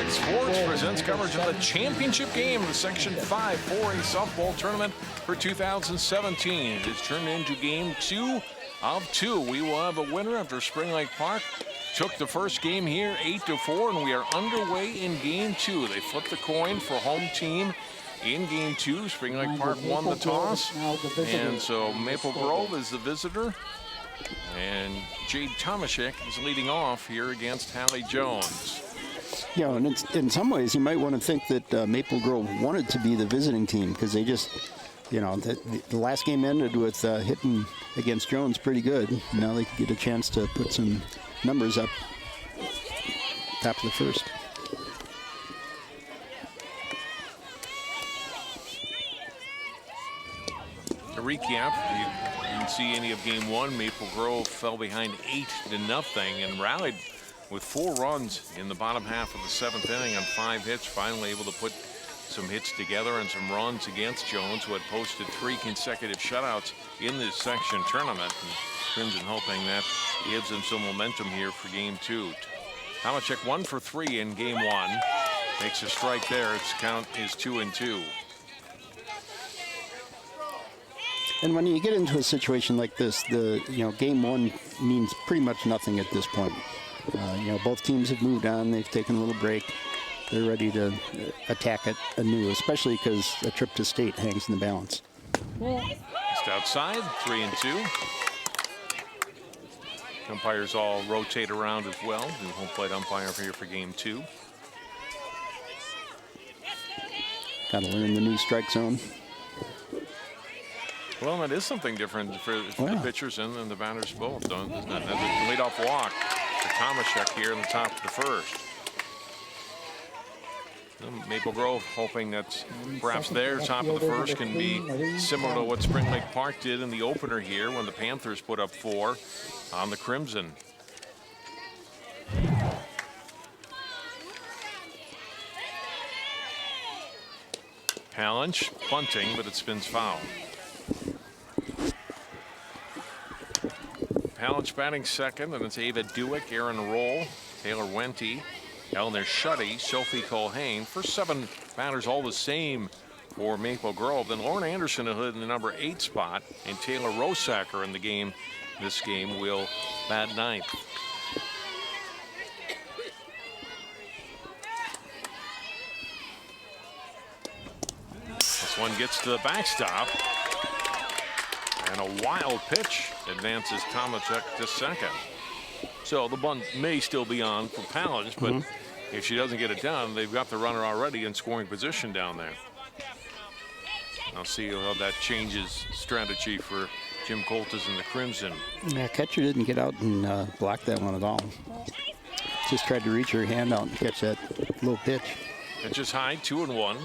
CCX Sports presents coverage of the championship game of the Section 5 4A softball tournament for 2017. It is turned into game 2 of 2. We will have a winner after Spring Lake Park took the first game here 8-4, and we are underway in game 2. They flipped the coin for home team in game 2. Spring Lake Park won the toss, and so Maple Grove is the visitor. And Jade Tomaszek is leading off here against Hallie Jones. Yeah, and in some ways you might want to think that Maple Grove wanted to be the visiting team because they just, you know, the last game ended with hitting against Jones pretty good. Now they get a chance to put some numbers up top of the first. To recap, you didn't see any of game 1. Maple Grove fell behind 8-0 and rallied with 4 runs in the bottom half of the 7th inning on 5 hits, finally able to put some hits together and some runs against Jones, who had posted 3 consecutive shutouts in this section tournament. And Crimson hoping that gives them some momentum here for game 2. Tomaszek 1 for 3 in game 1. Makes a strike there. Its count is 2-2. And when you get into a situation like this, game 1 means pretty much nothing at this point. Both teams have moved on. They've taken a little break. They're ready to attack it anew, especially because a trip to state hangs in the balance. Just outside, 3-2. Umpires all rotate around as well. New home plate umpire here for game 2. Got to learn the new strike zone. Well, that is something different for the pitchers and the batters both, isn't it? That's a leadoff walk for Tomaszek here in the top of the first. Maple Grove hoping that perhaps their top of the first can be similar to what Spring Lake Park did in the opener here when the Panthers put up 4 on the Crimson. Palance bunting, but it spins foul. Palance batting second, and it's Ava Dewick, Aaron Roll, Taylor Wente, Eleanor Shuddy, Sophie Colhane. First 7 batters all the same for Maple Grove. Then Lauren Anderson in the number 8 spot, and Taylor Rosacker in the game. This game will bat 9th. This one gets to the backstop. And a wild pitch advances Tomaszek to second. So the bunt may still be on for Palance, but if she doesn't get it done, they've got the runner already in scoring position down there. I'll see how that changes strategy for Jim Coltis and the Crimson. Yeah, catcher didn't get out and block that one at all. Just tried to reach her hand out and catch that low pitch. Pitch is high, 2-1.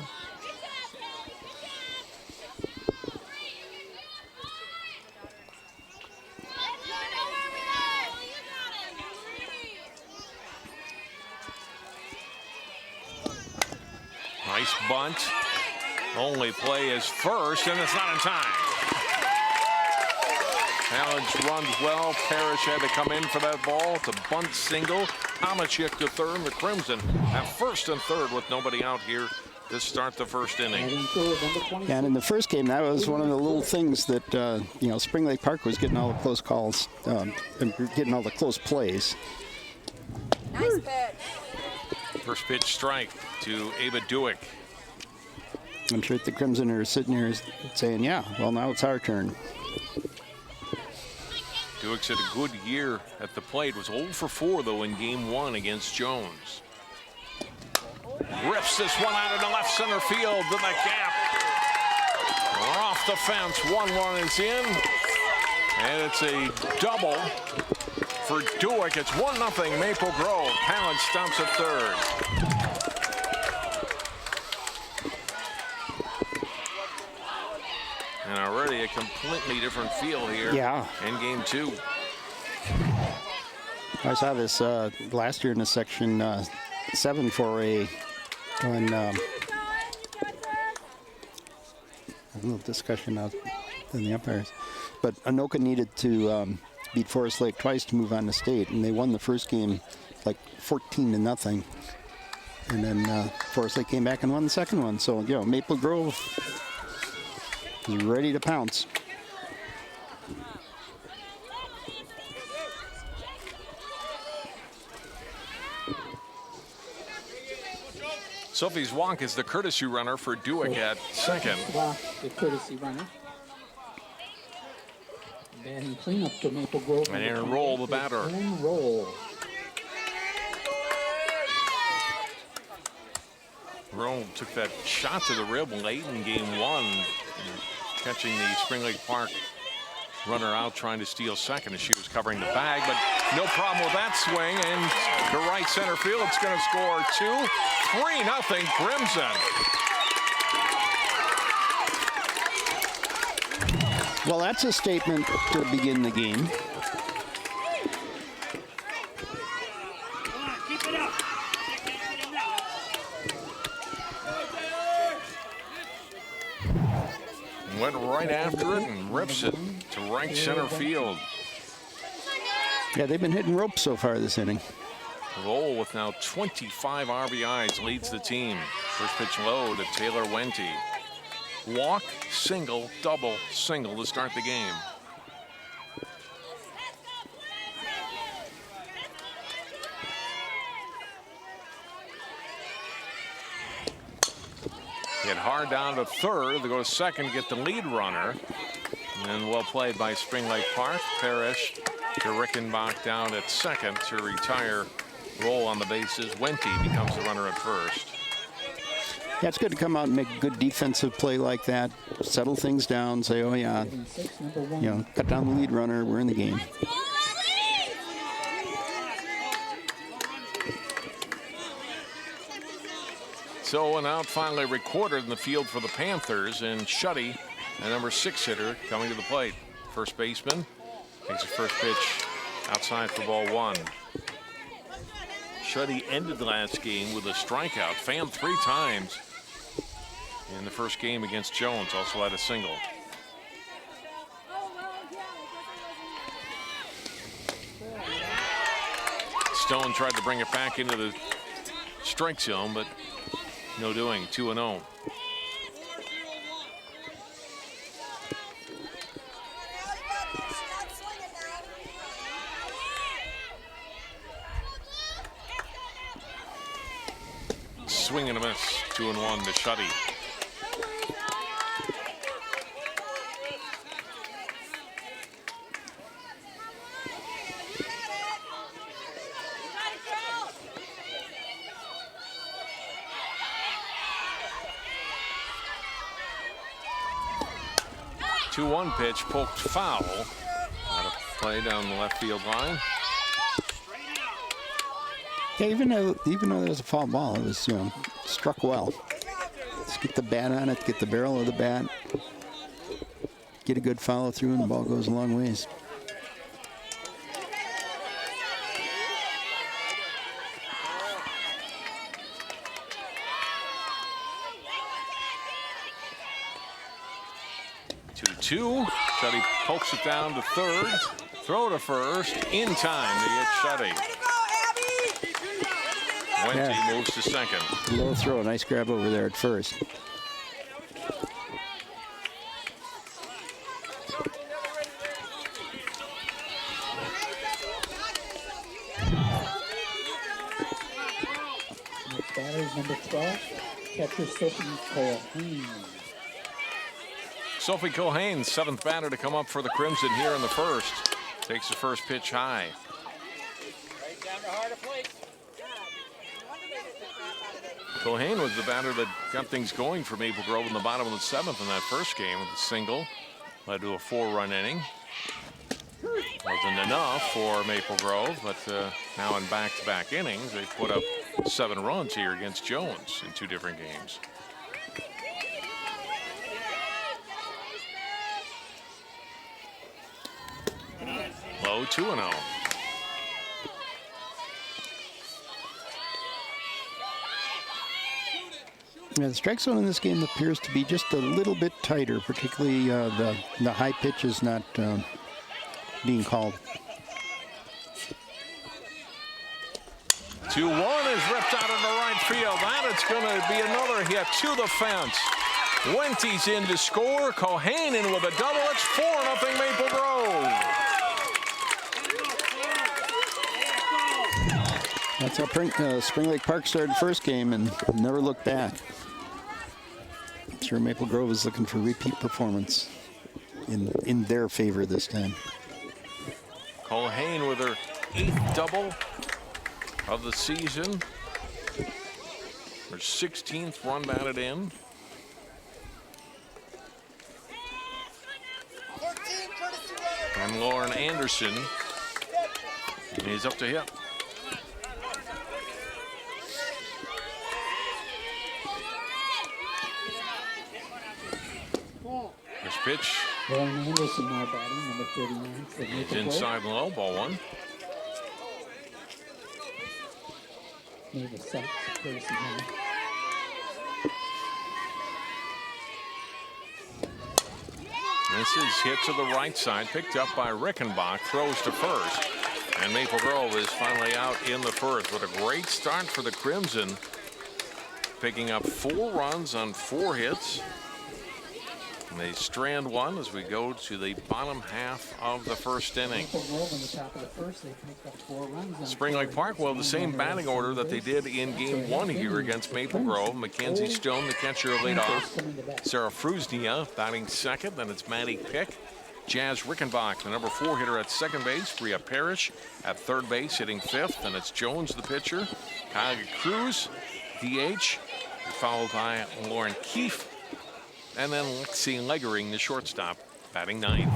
Nice bunt. Only play is first, and it's not in time. Palance runs well. Parrish had to come in for that ball. It's a bunt single. Tomaszek to third. The Crimson at first and third with nobody out here to start the first inning. And in the first game, that was one of the little things that, Spring Lake Park was getting all the close calls, and getting all the close plays. Nice pitch. First pitch strike to Ava Dewick. I'm sure the Crimson are sitting here saying, yeah, well, now it's our turn. Dewick's had a good year at the plate. Was 0 for 4, though, in game 1 against Jones. Rips this one out into left center field to the gap. We're off the fence. 1-1 is in. And it's a double for Dewick. It's 1-0 Maple Grove. Palance stumps at third. And already a completely different feel here in game 2. I saw this last year in the section 7 4A when a little discussion out in the umpires. But Anoka needed to beat Forest Lake twice to move on to state, and they won the first game like 14-0. And then Forest Lake came back and won the second one. So, you know, Maple Grove is ready to pounce. Sophie Zwonk is the courtesy runner for Duick at second. The courtesy runner. Then clean up to Maple Grove. And Aaron Roll, the batter. Aaron Roll. Roll took that shot to the rib late in game one, catching the Spring Lake Park runner out trying to steal second as she was covering the bag, but no problem with that swing. And to right center field, it's going to score 2-3-0 Crimson. Well, that's a statement to begin the game. Went right after it and rips it to right center field. Yeah, they've been hitting ropes so far this inning. Roll with now 25 RBIs leads the team. First pitch low to Taylor Wente. Walk, single, double, single to start the game. Hit hard down to third. They go to second, get the lead runner. And well played by Spring Lake Park. Parrish to Rickenbach down at second to retire. Roll on the bases. Wente becomes the runner at first. Yeah, it's good to come out and make a good defensive play like that. Settle things down. Say, oh yeah, you know, cut down the lead runner. We're in the game. So an out finally recorded in the field for the Panthers, and Shuddy, the number 6 hitter, coming to the plate. First baseman takes his first pitch outside for ball 1. Shuddy ended the last game with a strikeout, fanned 3 times in the first game against Jones. Also had a single. Stone tried to bring it back into the strike zone, but no doing. 2-0. Swing and a miss. 2-1 to Shuddy. Two-one pitch poked foul. Out of play down the left field line. Yeah, even though there's a foul ball, it was, you know, struck well. Just get the bat on it, get the barrel of the bat, get a good follow through, and the ball goes a long ways. Shuddy pokes it down to third. Throw to first. In time to get Shuddy. Wente moves to second. Low throw. Nice grab over there at first. Next batter is number 12, catcher Sophie Colhane. Sophie Colhane, 7th batter to come up for the Crimson here in the first. Takes the first pitch high. Colhane was the batter that got things going for Maple Grove in the bottom of the 7th in that first game with a single. Led to a 4-run inning. Wasn't enough for Maple Grove, but now in back-to-back innings, they put up 7 runs here against Jones in 2 different games. Low 2-0. Yeah, the strike zone in this game appears to be just a little bit tighter, particularly the high pitch is not being called. 2-1 is ripped out into right field. That is going to be another hit to the fence. Wenty's in to score. Cohane in with a double. It's 4-0 Maple Grove. That's how Spring Lake Park started first game and never looked back. I'm sure Maple Grove is looking for repeat performance in their favor this time. Cohane with her 8th double of the season. Her 16th run batted in. And Lauren Anderson is up to hit. This pitch Lauren Anderson now batting, number 39 for Maple is Grove. inside low, ball 1. Made a set, Gracie Young. This is hit to the right side, picked up by Rickenbach, throws to first. And Maple Grove is finally out in the first. What a great start for the Crimson. Picking up 4 runs on 4 hits. And they strand one as we go to the bottom half of the first inning. Maple Grove in the top of the first, they picked up 4 runs on Spring Lake Park, well, the same batting order that they did in game 1 here against Maple Grove. Mackenzie Stone, the catcher, lead off. Sarah Fruznia batting second. Then it's Maddie Pick. Jazz Rickenbach, the number 4 hitter at second base. Bria Parrish at third base, hitting 5th. And it's Jones, the pitcher. Kyle Cruz, DH, followed by Lauren Keefe. And then Lexi Leggering, the shortstop, batting 9th.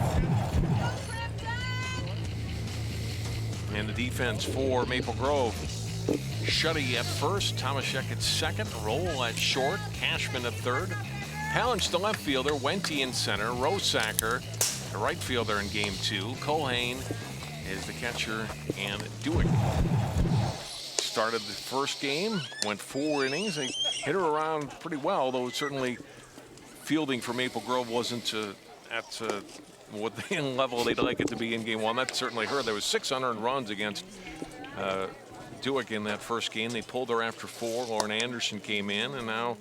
And the defense for Maple Grove. Shuddy at first, Tomaszek at second, Roll at short, Cashman at third. Palance, the left fielder, Wenty in center, Rosacker, the right fielder in game 2. Colhane is the catcher, and Dewick. Started the first game, went 4 innings. They hit her around pretty well, though certainly fielding for Maple Grove wasn't at what the level they'd like it to be in game 1. That certainly hurt. There was 600 runs against Dewick in that first game. They pulled her after 4. Lauren Anderson came in, and now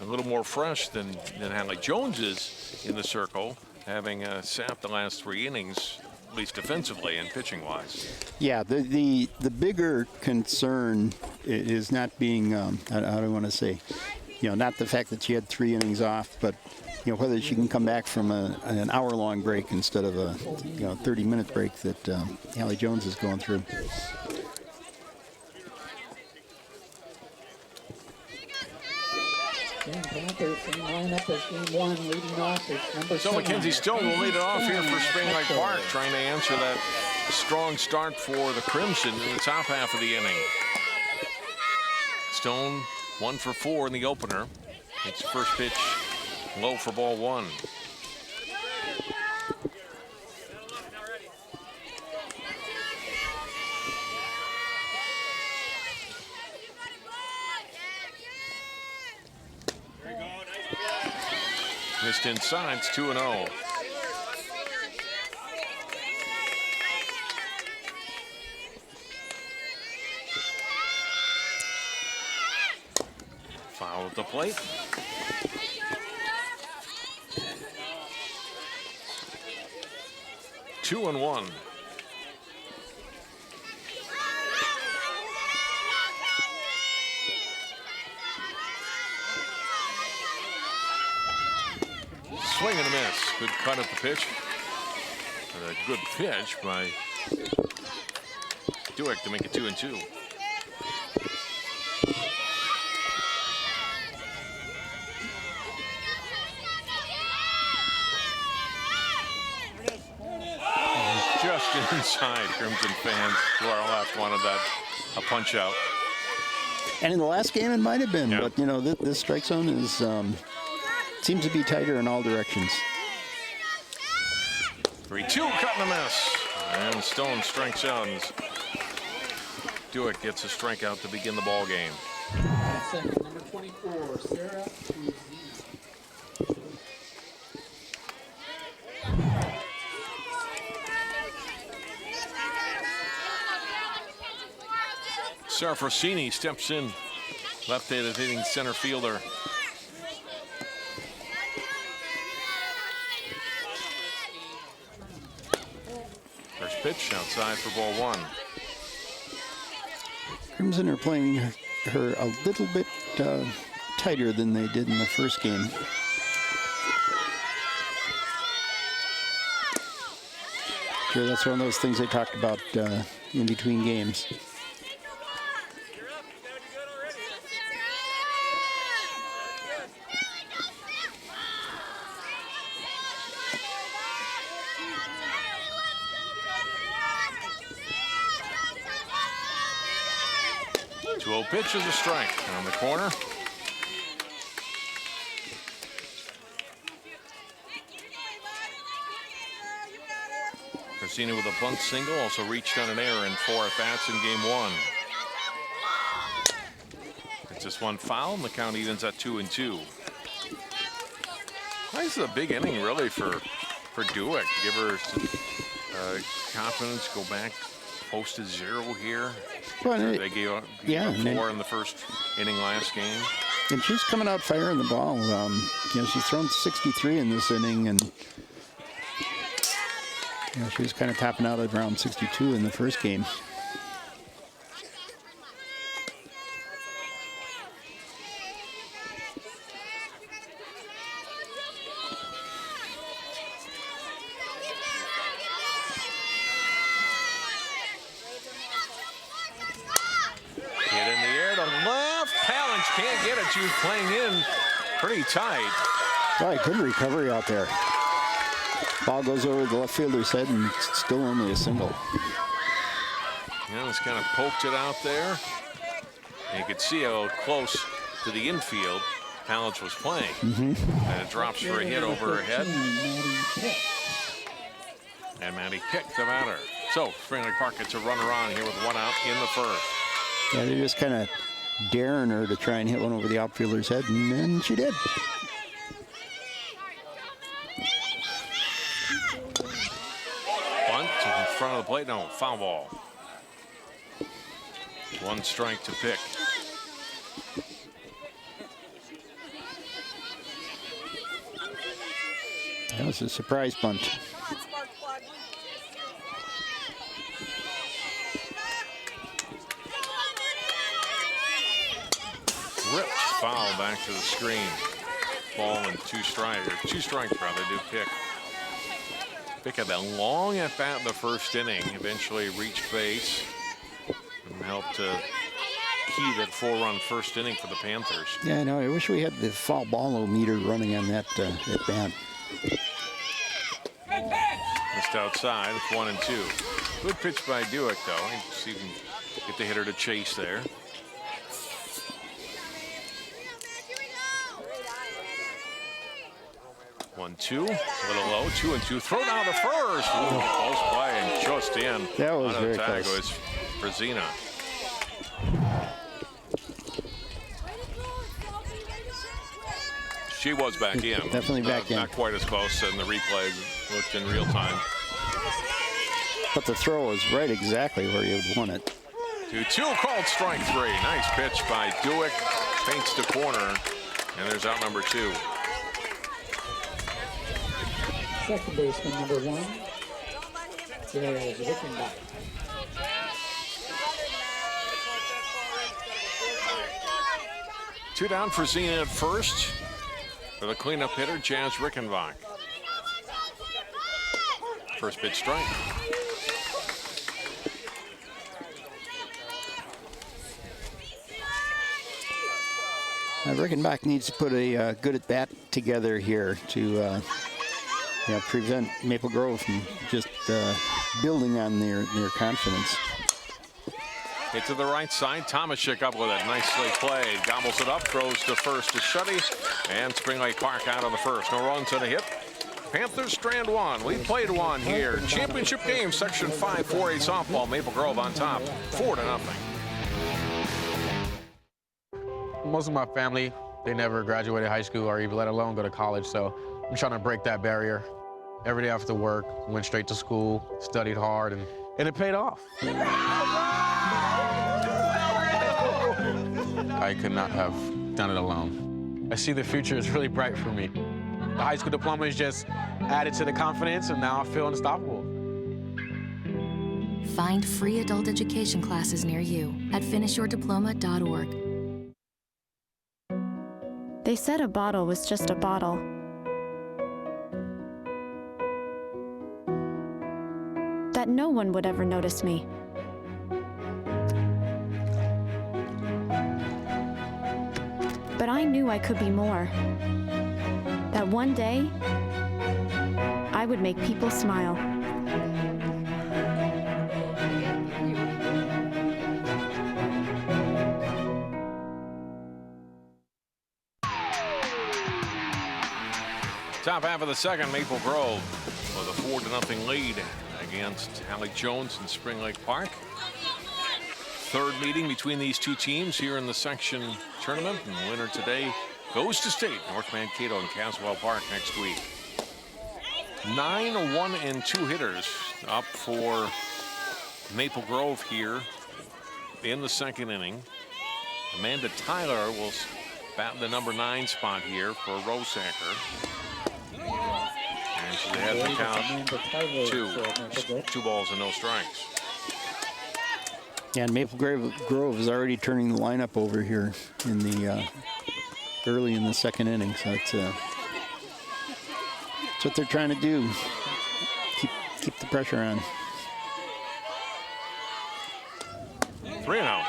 a little more fresh than Hadley Jones is in the circle, having sat the last 3 innings, at least defensively and pitching wise. Yeah, the bigger concern is not being, how do I want to say, not the fact that she had 3 innings off, but whether she can come back from an hour-long break instead of a 30-minute break that Hallie Jones is going through. Panthers same lineup as game 1, leading off is number 7. So Mackenzie Stone will lead it off here for Spring Lake Park, trying to answer that strong start for the Crimson in the top half of the inning. Stone 1 for 4 in the opener. It's first pitch low for ball 1. Missed inside, it's 2-0. Foul at the plate. Two and 1. Swing and a miss. Good cut at the pitch. And a good pitch by Dewick to make it 2-2. Just inside. Crimson fans to our left wanted that a punch out. And in the last game it might have been, Yeah. but this strike zone is seems to be tighter in all directions. 3-2, cut and a miss. And Stone strikes out, and Dewick gets a strikeout to begin the ball game. Second, number 24, Sarah Fruzina. Sarfrosini steps in, left-handed hitting center fielder. First pitch outside for ball one. Crimson are playing her a little bit tighter than they did in the first game. Sure, that's one of those things they talked about in between games. Pitch is a strike on the corner. Christina with a bunt single, also reached on an error in 4 at-bats in game 1. It's just one foul, and the count evens at 2-2. This is a big inning, really, for Dewick. Give her confidence, go back, posted 0 here. Well, they gave up 4 in the first inning last game. And she's coming out firing the ball. She's thrown 63 in this inning, and she was kind of topping out at around 62 in the first game. Can't get it. She was playing in pretty tight. Right, good recovery out there. Ball goes over the left fielder's head, and it's still only a single. It's kind of poked it out there. And you could see how close to the infield Palance was playing. And it drops for a hit over her head. And Maddie Pick, the batter. So Spring Lake Park gets a runner on here with 1 out in the first. Yeah, they just kind of daring her to try and hit one over the outfielder's head, and then she did. Bunt in front of the plate. No, foul ball. 1 strike to Pick. That was a surprise bunt. Ripped foul back to the screen. Ball and 2 strikes, or 2 strikes rather, to Pick. Pick had that long at bat in the first inning, eventually reached base and helped to key that 4-run first inning for the Panthers. Yeah, I know. I wish we had the foul ball meter running on that at bat. Missed outside. It's 1-2. Good pitch by Dewick, though. See if he can get the hitter to chase there. 1-2, a little low, 2-2. Throw down the first. Ooh, close play and just in. That was on very the tag close. was Brazina. She was back in. Definitely back in. Not quite as close in the replay. Looked in real time. But the throw was right exactly where you would want it. 2-2, called strike 3. Nice pitch by Dewick. Paints the corner, and there's out number 2. Second baseman, number 1, is Rickenbach. Two down for Zena at first. For the cleanup hitter, Jazz Rickenbach. First pitch strike. Rickenbach needs to put a good at bat together here to prevent Maple Grove from just building on their confidence. Hit to the right side. Tomashik up with it. Nicely played. Gobbles it up. Throws to first to Shuddy. And Spring Lake Park out of the first. No runs and a hit. Panthers strand 1. We played 1 here. Championship game, Section 5 4A softball. Maple Grove on top, 4-0. Most of my family, they never graduated high school or even let alone go to college. So I'm trying to break that barrier. Every day after work, went straight to school, studied hard, and it paid off. I could not have done it alone. I see the future is really bright for me. The high school diploma is just added to the confidence, and now I feel unstoppable. Find free adult education classes near you at finishyourdiploma.org. They said a bottle was just a bottle. That no one would ever notice me. But I knew I could be more. That one day, I would make people smile. Top half of the second, Maple Grove with a 4-0 lead against Hallie Jones in Spring Lake Park. Third meeting between these two teams here in the section tournament, and the winner today goes to state. North Mankato and Caswell Park next week. 9, 1, and 2 hitters up for Maple Grove here in the second inning. Amanda Tyler will bat the number 9 spot here for Rosacker. And she had the count 2 balls and no strikes. Yeah, and Maple Grove is already turning the lineup over here in the early in the second inning. So it's what they're trying to do. Keep the pressure on. 3-0.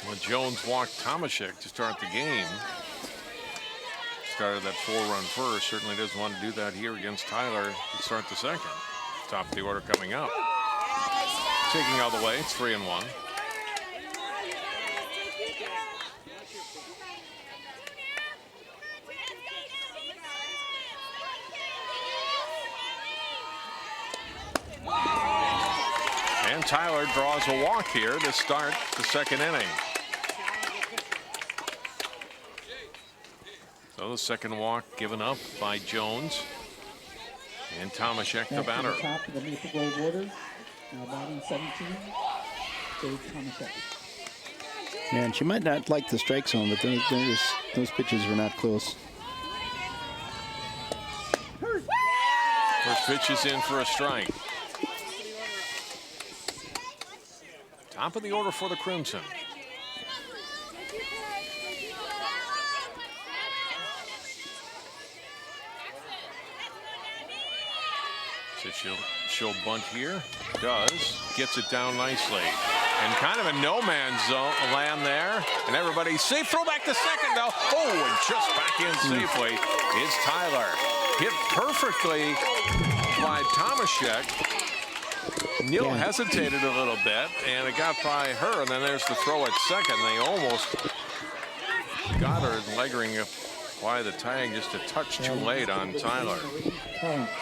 Well, Jones walked Tomaszek to start the game. Started that 4-run first. Certainly doesn't want to do that here against Tyler to start the second. Top of the order coming up. Taking all the way, it's 3-1. And Tyler draws a walk here to start the second inning. So the second walk given up by Jones. And Tomaszek, the batter. Top of the Maple Grove order. Now batting 17, Dave Tomaszek. Yeah, and she might not like the strike zone, but those pitches were not close. First pitch is in for a strike. Top of the order for the Crimson. So she'll bunt here. Does. Gets it down nicely. And kind of a no man's zone land there. And everybody's safe. Throw back to second though. Oh, and just back in safely is Tyler. Hit perfectly by Tomaszek. Neal hesitated a little bit, and it got by her, and then there's the throw at second. They almost got her leggering by the tag just a touch too late on Tyler.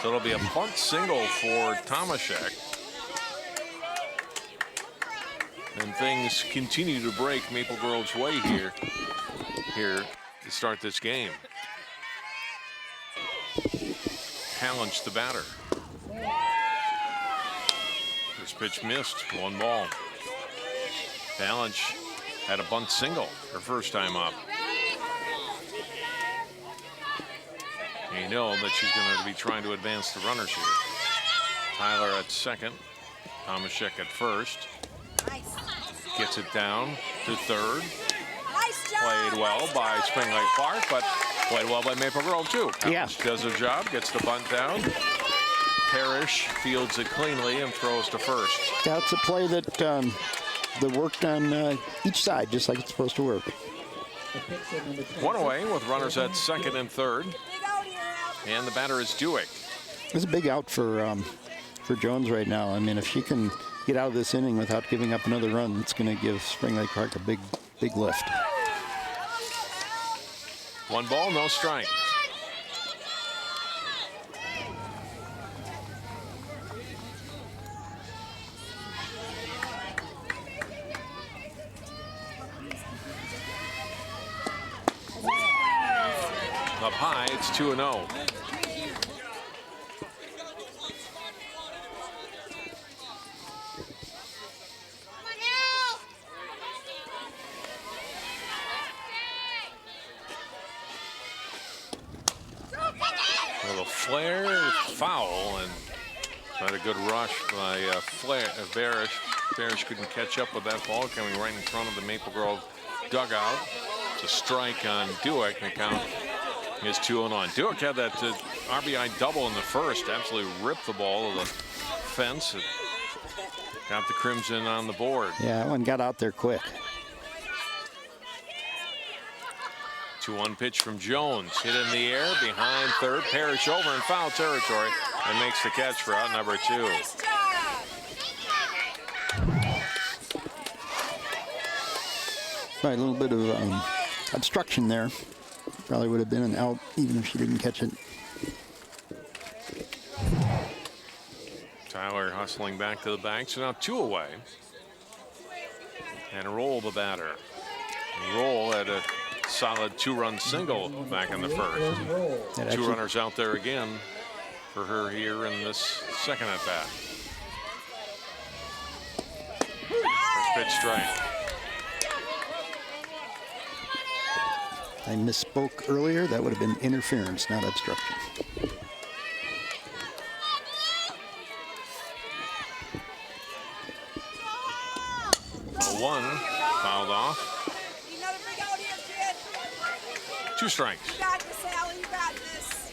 So it'll be a bunt single for Tomaszek. And things continue to break Maple Grove's way here to start this game. Challenge the batter. First pitch missed, 1 ball. Balance had a bunt single her first time up. And you know that she's going to be trying to advance the runners here. Tyler at second, Tomaszek at first. Gets it down to third. Played well by Spring Lake Park, but played well by Maple Grove too. Yeah. Does her job, gets the bunt down. Parrish fields it cleanly and throws to first. That's a play that worked on each side, just like it's supposed to work. One away with runners at second and third. And the batter is Dewick. It's a big out for Jones right now. I mean, if she can get out of this inning without giving up another run, it's going to give Spring Lake Park a big lift. 1 ball, no strike. Up high, it's 2-0. flare, foul, and had a good rush by Barish. Barish couldn't catch up with that ball coming right in front of the Maple Grove dugout. It's a strike on Dueck, and the count is 2-0. Dueck had that RBI double in the first, absolutely ripped the ball to the fence. It got the Crimson on the board. Yeah, that one got out there quick. 2-1 pitch from Jones, hit in the air behind third. Parrish over in foul territory and makes the catch for out number 2. Right, a little bit of obstruction there. Probably would have been an out even if she didn't catch it. Tyler hustling back to the bank, so now 2 away. And Roll the batter. Roll had a solid 2-run single back in the first. 2 runners out there again for her here in this second at bat. First pitch strike. I misspoke earlier. That would have been interference, not obstruction. 1 fouled off. 2 strikes. You got this, Allie. You got this.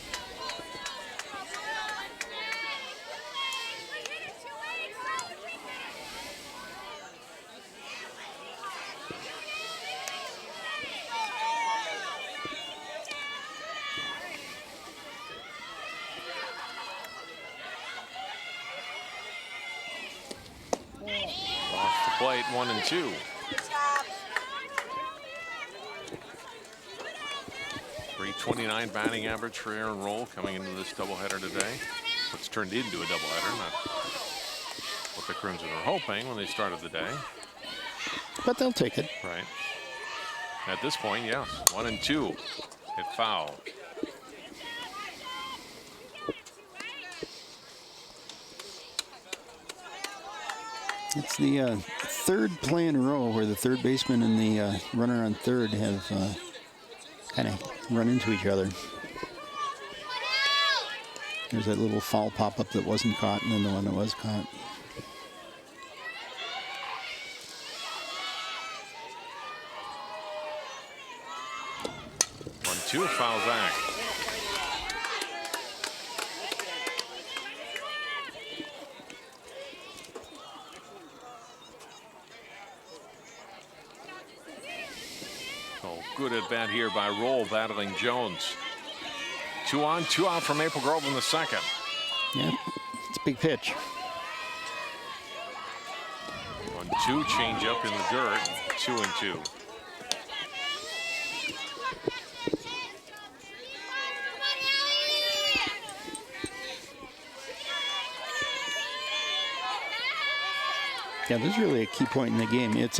Off the plate, 1 and 2. Stop. 329 batting average for Aaron Roll coming into this doubleheader today. What's turned into a doubleheader, not what the Crimson were hoping when they started the day. But they'll take it. Right. At this point, yes. 1 and 2. Hit foul. It's the third play in a row where the third baseman and the runner on third have kind of run into each other. There's that little foul pop-up that wasn't caught, and then the one that was caught. One, 2, foul back. Good at bat here by Roll, battling Jones. 2 on, 2 out for Maple Grove in the second. Yeah, it's a big pitch. 1-2, change up in the dirt. 2 and 2. Yeah, this is really a key point in the game. It's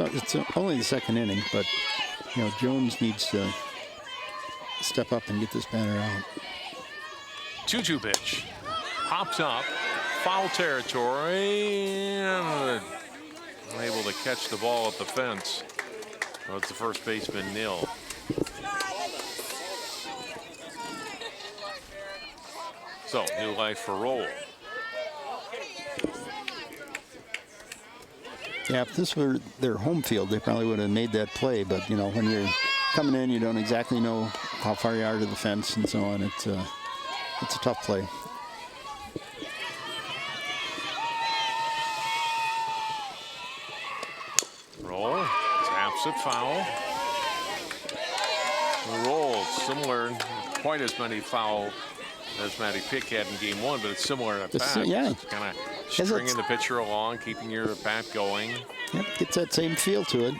only the second inning, but you know, Jones needs to step up and get this batter out. 2-2 pitch. Pops up. Foul territory. And unable to catch the ball at the fence. Well, it's the first baseman, Nil. So, new life for Roll. Yeah, if this were their home field, they probably would have made that play. But, you know, when you're coming in, you don't exactly know how far you are to the fence and so on. It's a tough play. Roll. Taps it foul. Roll. Similar, quite as many foul as Matty Pick had in game 1, but it's similar at bat. Yeah. Kind of stringing the pitcher along, keeping your bat going. Yep, gets that same feel to it.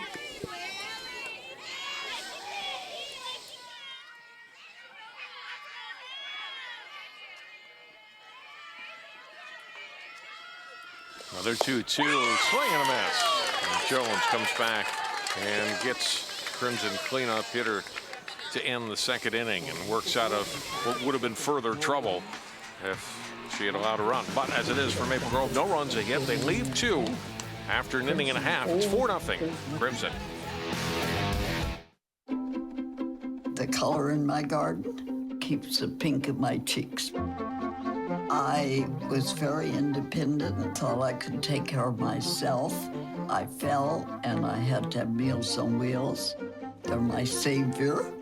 Another 2-2, swing and a miss. And Jones comes back and gets Crimson cleanup hitter to end the second inning and works out of what would have been further trouble if she had allowed a run. But as it is for Maple Grove, no runs a hit. They leave 2 after an inning and a half. It's 4-0 Crimson. The color in my garden keeps the pink of my cheeks. I was very independent and thought I could take care of myself. I fell and I had to have Meals on Wheels. They're my savior.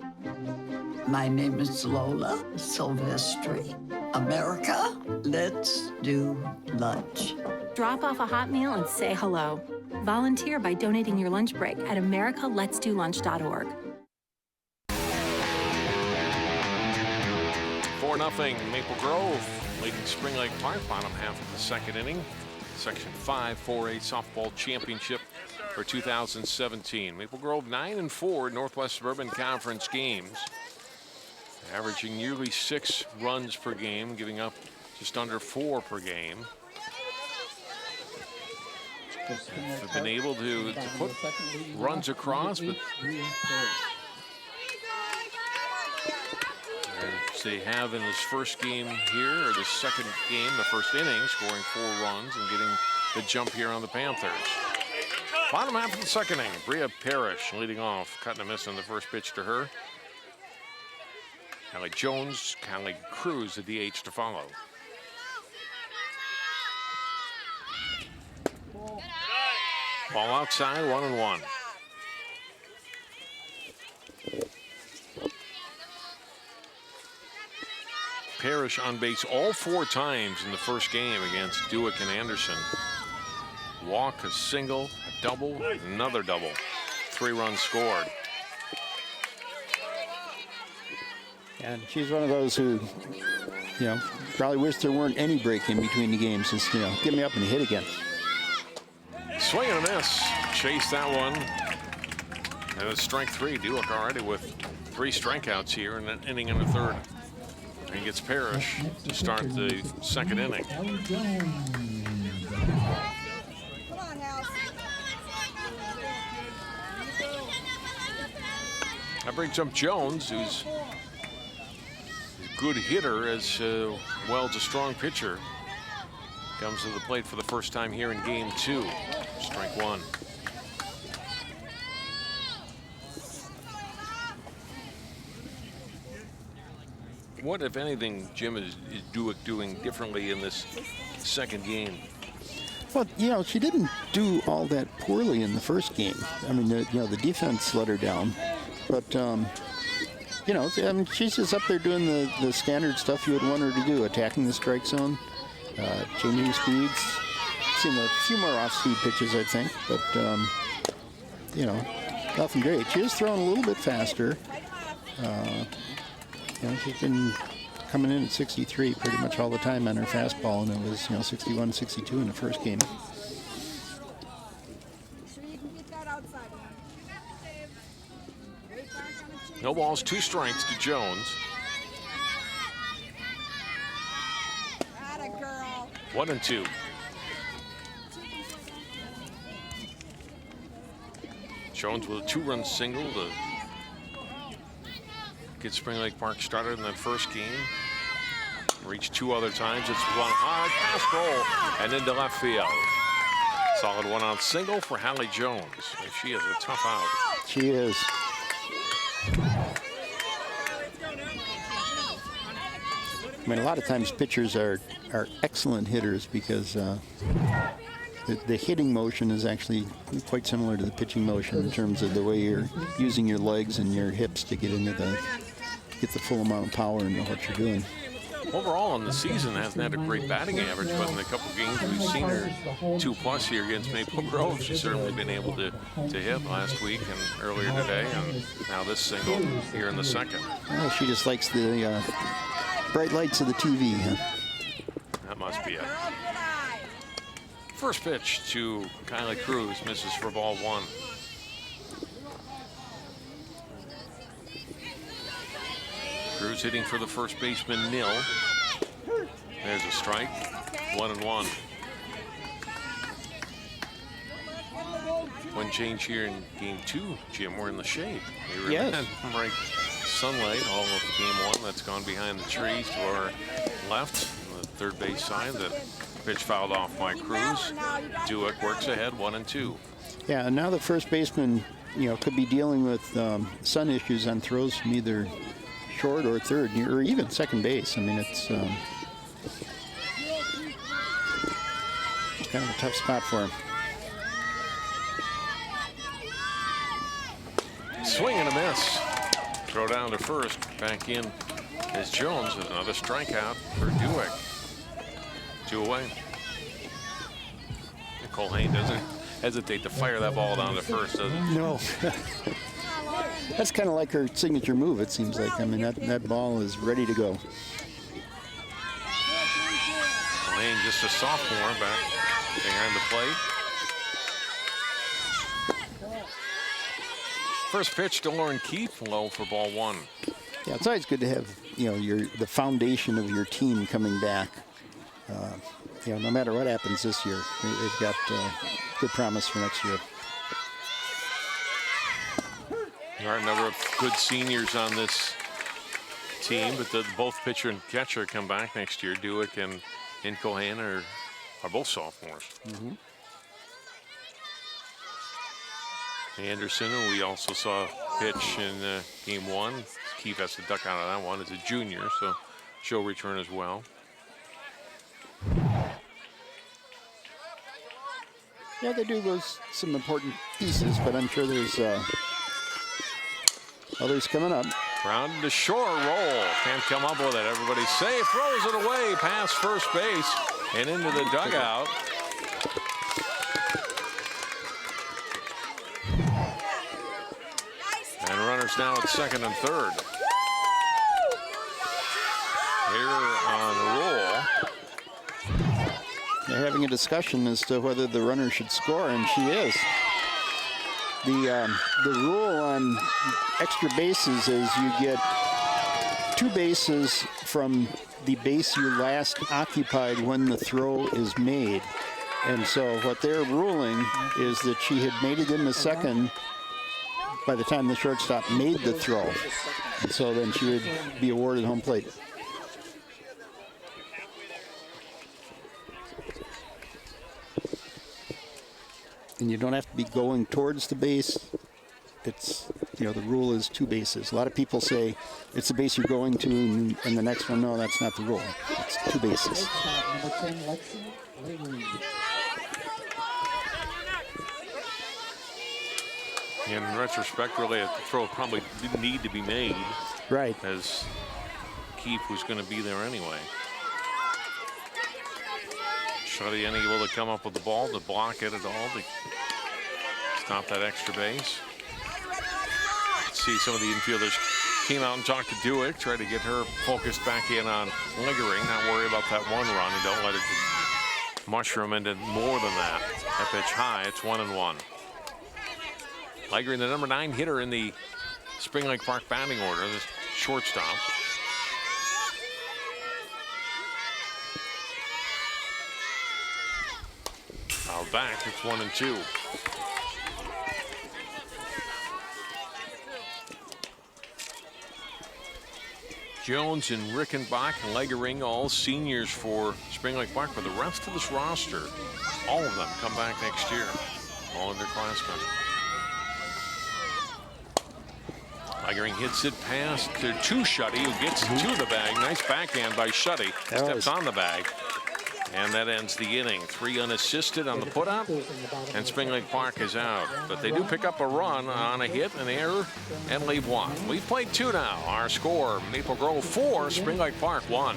My name is Lola Silvestri. America, let's do lunch. Drop off a hot meal and say hello. Volunteer by donating your lunch break at americaletsdolunch.org. 4-0 Maple Grove leading Spring Lake Park, bottom half of the second inning. Section 5 4A softball championship for 2017. Maple Grove 9-4 Northwest Suburban Conference games, averaging nearly 6 runs per game, giving up just under 4 per game. They've been able to put runs across, but as they have in this first game here, or the second game, the first inning, scoring 4 runs and getting the jump here on the Panthers. Bottom half of the second inning, Bria Parrish leading off, cutting a miss on the first pitch to her. Callie Jones, Callie Cruz, the DH to follow. Ball outside, 1-1. Parrish on base all 4 times in the first game against Dewick and Anderson. Walk, a single, a double, another double. 3 runs scored. And she's one of those who, probably wish there weren't any break in between the games. Just, get me up and hit again. Swing and a miss. Chase that one. And it's strike 3. Dewick already with 3 strikeouts here in an inning and a third. And gets Parrish to start the second inning. Come on, House. That brings up Jones, who's a good hitter as well as a strong pitcher. Comes to the plate for the first time here in game 2. Strike 1. What, if anything, Jim, is Dewick doing differently in this second game? Well, she didn't do all that poorly in the first game. I mean, the defense let her down. But, she's just up there doing the standard stuff you would want her to do, attacking the strike zone, changing speeds. Seen a few more off-speed pitches, I think, but, nothing great. She is throwing a little bit faster. She's been coming in at 63 pretty much all the time on her fastball, and it was, 61, 62 in the first game. No balls, 2 strikes to Jones. 1-2. Jones with a 2-run single to get Spring Lake Park started in that first game. Reached 2 other times. It's one hard pass roll and into left field. Solid 1-out single for Hallie Jones. She is a tough out. She is. I mean, a lot of times pitchers are excellent hitters because the hitting motion is actually quite similar to the pitching motion in terms of the way you're using your legs and your hips to get the full amount of power into what you're doing. Overall in the season hasn't had a great batting average, but in a couple games we've seen her 2+ here against Maple Grove. She's certainly been able to hit last week and earlier today, and now this single here in the second. Well, she just likes the bright lights of the TV. Huh? That must be it. First pitch to Kylie Cruz, misses for ball 1. Cruz hitting for the first baseman, Nil. There's a strike. 1-1. One change here in game 2, Jim. We're in the shade. We were in bright sunlight all of game 1. That's gone behind the trees to our left, on the third base side. The pitch fouled off by Cruz. Dewick works ahead, 1-2. Yeah, and now the first baseman, could be dealing with sun issues on throws from either short or third, or even second base. I mean, it's kind of a tough spot for him. Swing and a miss. Throw down to first. Back in is Jones with another strikeout for Dewick. 2 away. Nicole Hayne doesn't hesitate to fire that ball down to first, does he? No. That's kind of like her signature move, it seems like. I mean, that ball is ready to go. Hayne, just a sophomore, back behind the plate. First pitch to Lauren Keefe, low for ball 1. Yeah, it's always good to have, you know, the foundation of your team coming back. You know, no matter what happens this year, they've got good promise for next year. There are a number of good seniors on this team, but both pitcher and catcher come back next year. Dewick and Cohen are both sophomores. Anderson, who we also saw pitch in game 1. Keefe has to duck out of that one as a junior, so she'll return as well. Yeah, they do lose some important pieces, but I'm sure there's others coming up. Round to shore roll. Can't come up with it. Everybody's safe. Throws it away past first base and into the dugout. And runners now at second and third. Here on the roll. They're having a discussion as to whether the runner should score, and she is. The rule on extra bases is you get 2 bases from the base you last occupied when the throw is made. And so what they're ruling is that she had made it in the second by the time the shortstop made the throw. And so then she would be awarded home plate. And you don't have to be going towards the base. It's, you know, the rule is 2 bases. A lot of people say it's the base you're going to and the next one. No, that's not the rule. It's 2 bases. Number 10, Lexi Lavery. In retrospect, really, a throw probably didn't need to be made. Right. As Keefe was going to be there anyway. Shuddy unable to come up with the ball to block it at all to stop that extra base. Let's see, some of the infielders came out and talked to Dewick, tried to get her focused back in on Liggering, not worry about that 1 run and don't let it mushroom into more than that. That pitch high, it's 1-1. Liggering, the number 9 hitter in the Spring Lake Park batting order, this shortstop. Fouled back, it's 1-2. Jones and Rickenbach and Leggering, all seniors for Spring Lake Park, but the rest of this roster, all of them come back next year, all underclassmen. Leggering hits it past to Shuddy, who gets to the bag. Nice backhand by Shuddy. Steps on the bag. And that ends the inning. 3 unassisted on the put-up, and Spring Lake Park is out. But they do pick up a run on a hit, an error, and leave 1. We've played 2 now. Our score, Maple Grove 4, Spring Lake Park 1.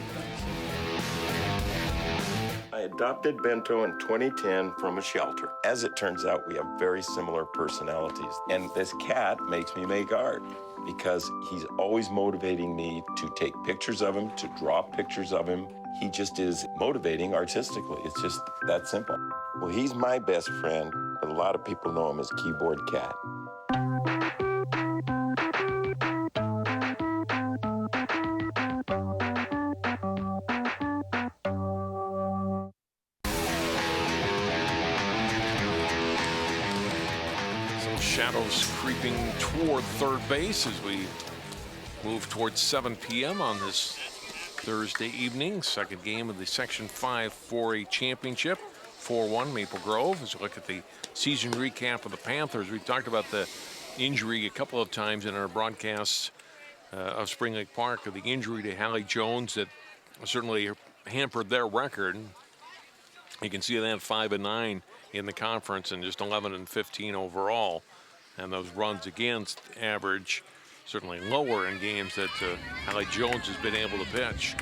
I adopted Bento in 2010 from a shelter. As it turns out, we have very similar personalities. And this cat makes me make art because he's always motivating me to take pictures of him, to draw pictures of him. He just is motivating artistically. It's just that simple. Well, he's my best friend, but a lot of people know him as Keyboard Cat. Shadows creeping toward third base as we move towards 7 p.m. on this Thursday evening. Second game of the Section 5 4A Championship. 4-1 Maple Grove. As we look at the season recap of the Panthers, we've talked about the injury a couple of times in our broadcasts of Spring Lake Park, of the injury to Hallie Jones that certainly hampered their record. You can see that 5-9 in the conference and just 11-15 overall. And those runs against average certainly lower in games that Allie Jones has been able to pitch.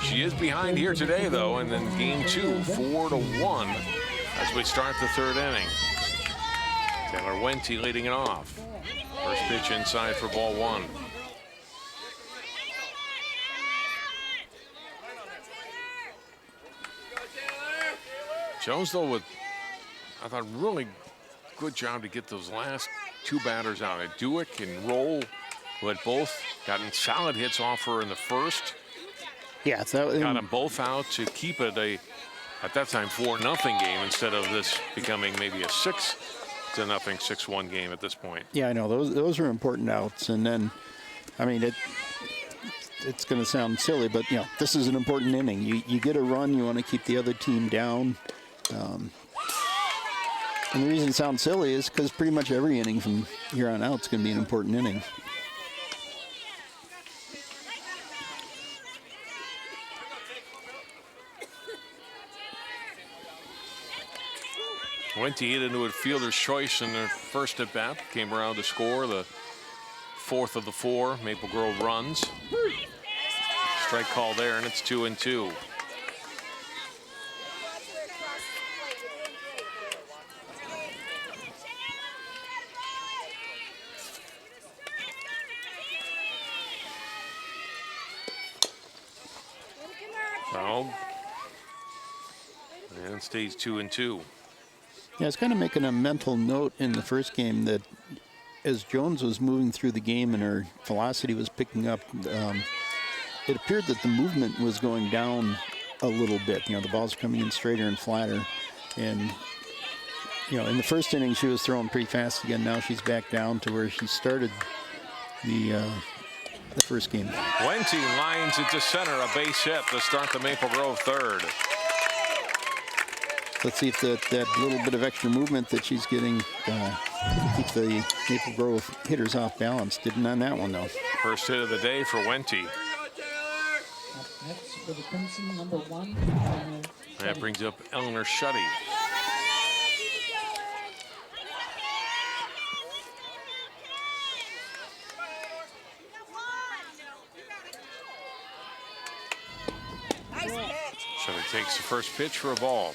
She is behind here today, though, and then game 2, 4-1 as we start the third inning. Taylor Wente leading it off. First pitch inside for ball 1. Jones, though, with, I thought, really good job to get those last 2 batters out. Duick and Roll, who had both gotten solid hits off her in the first. Yeah, so got them both out to keep it at that time, 4-0 game instead of this becoming maybe a 6-0, 6-1 game at this point. Yeah, I know those are important outs, and then, I mean, it's going to sound silly, but this is an important inning. You get a run, you want to keep the other team down. And the reason it sounds silly is because pretty much every inning from here on out is going to be an important inning. Wente hit into a fielder's choice in their first at bat. Came around to score the 4th of the 4 Maple Grove runs. Strike call there, and it's 2-2. Fouled. And it stays 2-2. Yeah, I was kind of making a mental note in the first game that as Jones was moving through the game and her velocity was picking up, it appeared that the movement was going down a little bit. The balls are coming in straighter and flatter. And, in the first inning, she was throwing pretty fast again. Now she's back down to where she started the first game. Wente lines it to center, a base hit to start the Maple Grove third. Let's see if that little bit of extra movement that she's getting keep the Maple Grove hitters off balance. Didn't on that one, though. First hit of the day for Wente. Up next for the Crimson, number 1. That brings up Eleanor Shuddy. Shuddy takes the first pitch for a ball.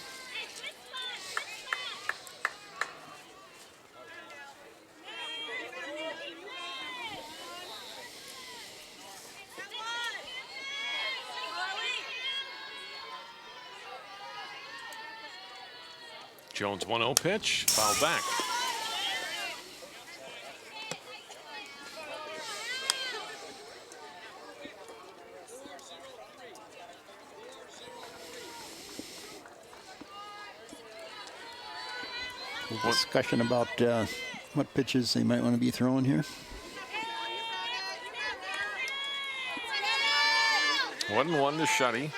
Jones 1-0 pitch, foul back. Discussion about what pitches they might want to be throwing here. 1-1 to Shuddy.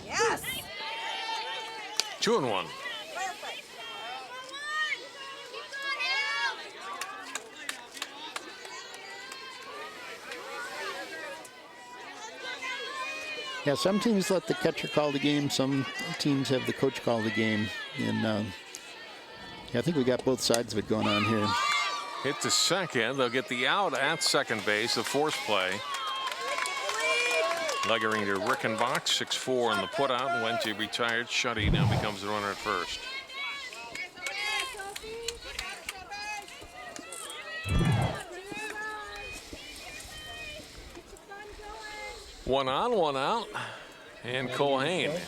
Yes. 2-1. Yeah, some teams let the catcher call the game. Some teams have the coach call the game. And yeah, I think we got both sides of it going on here. Hit to second. They'll get the out at second base, the force play. Leggering to Rickenbach, 6'4" in the putout. Wente retired. Shuddy now becomes the runner at first. One on, one out. And Culhane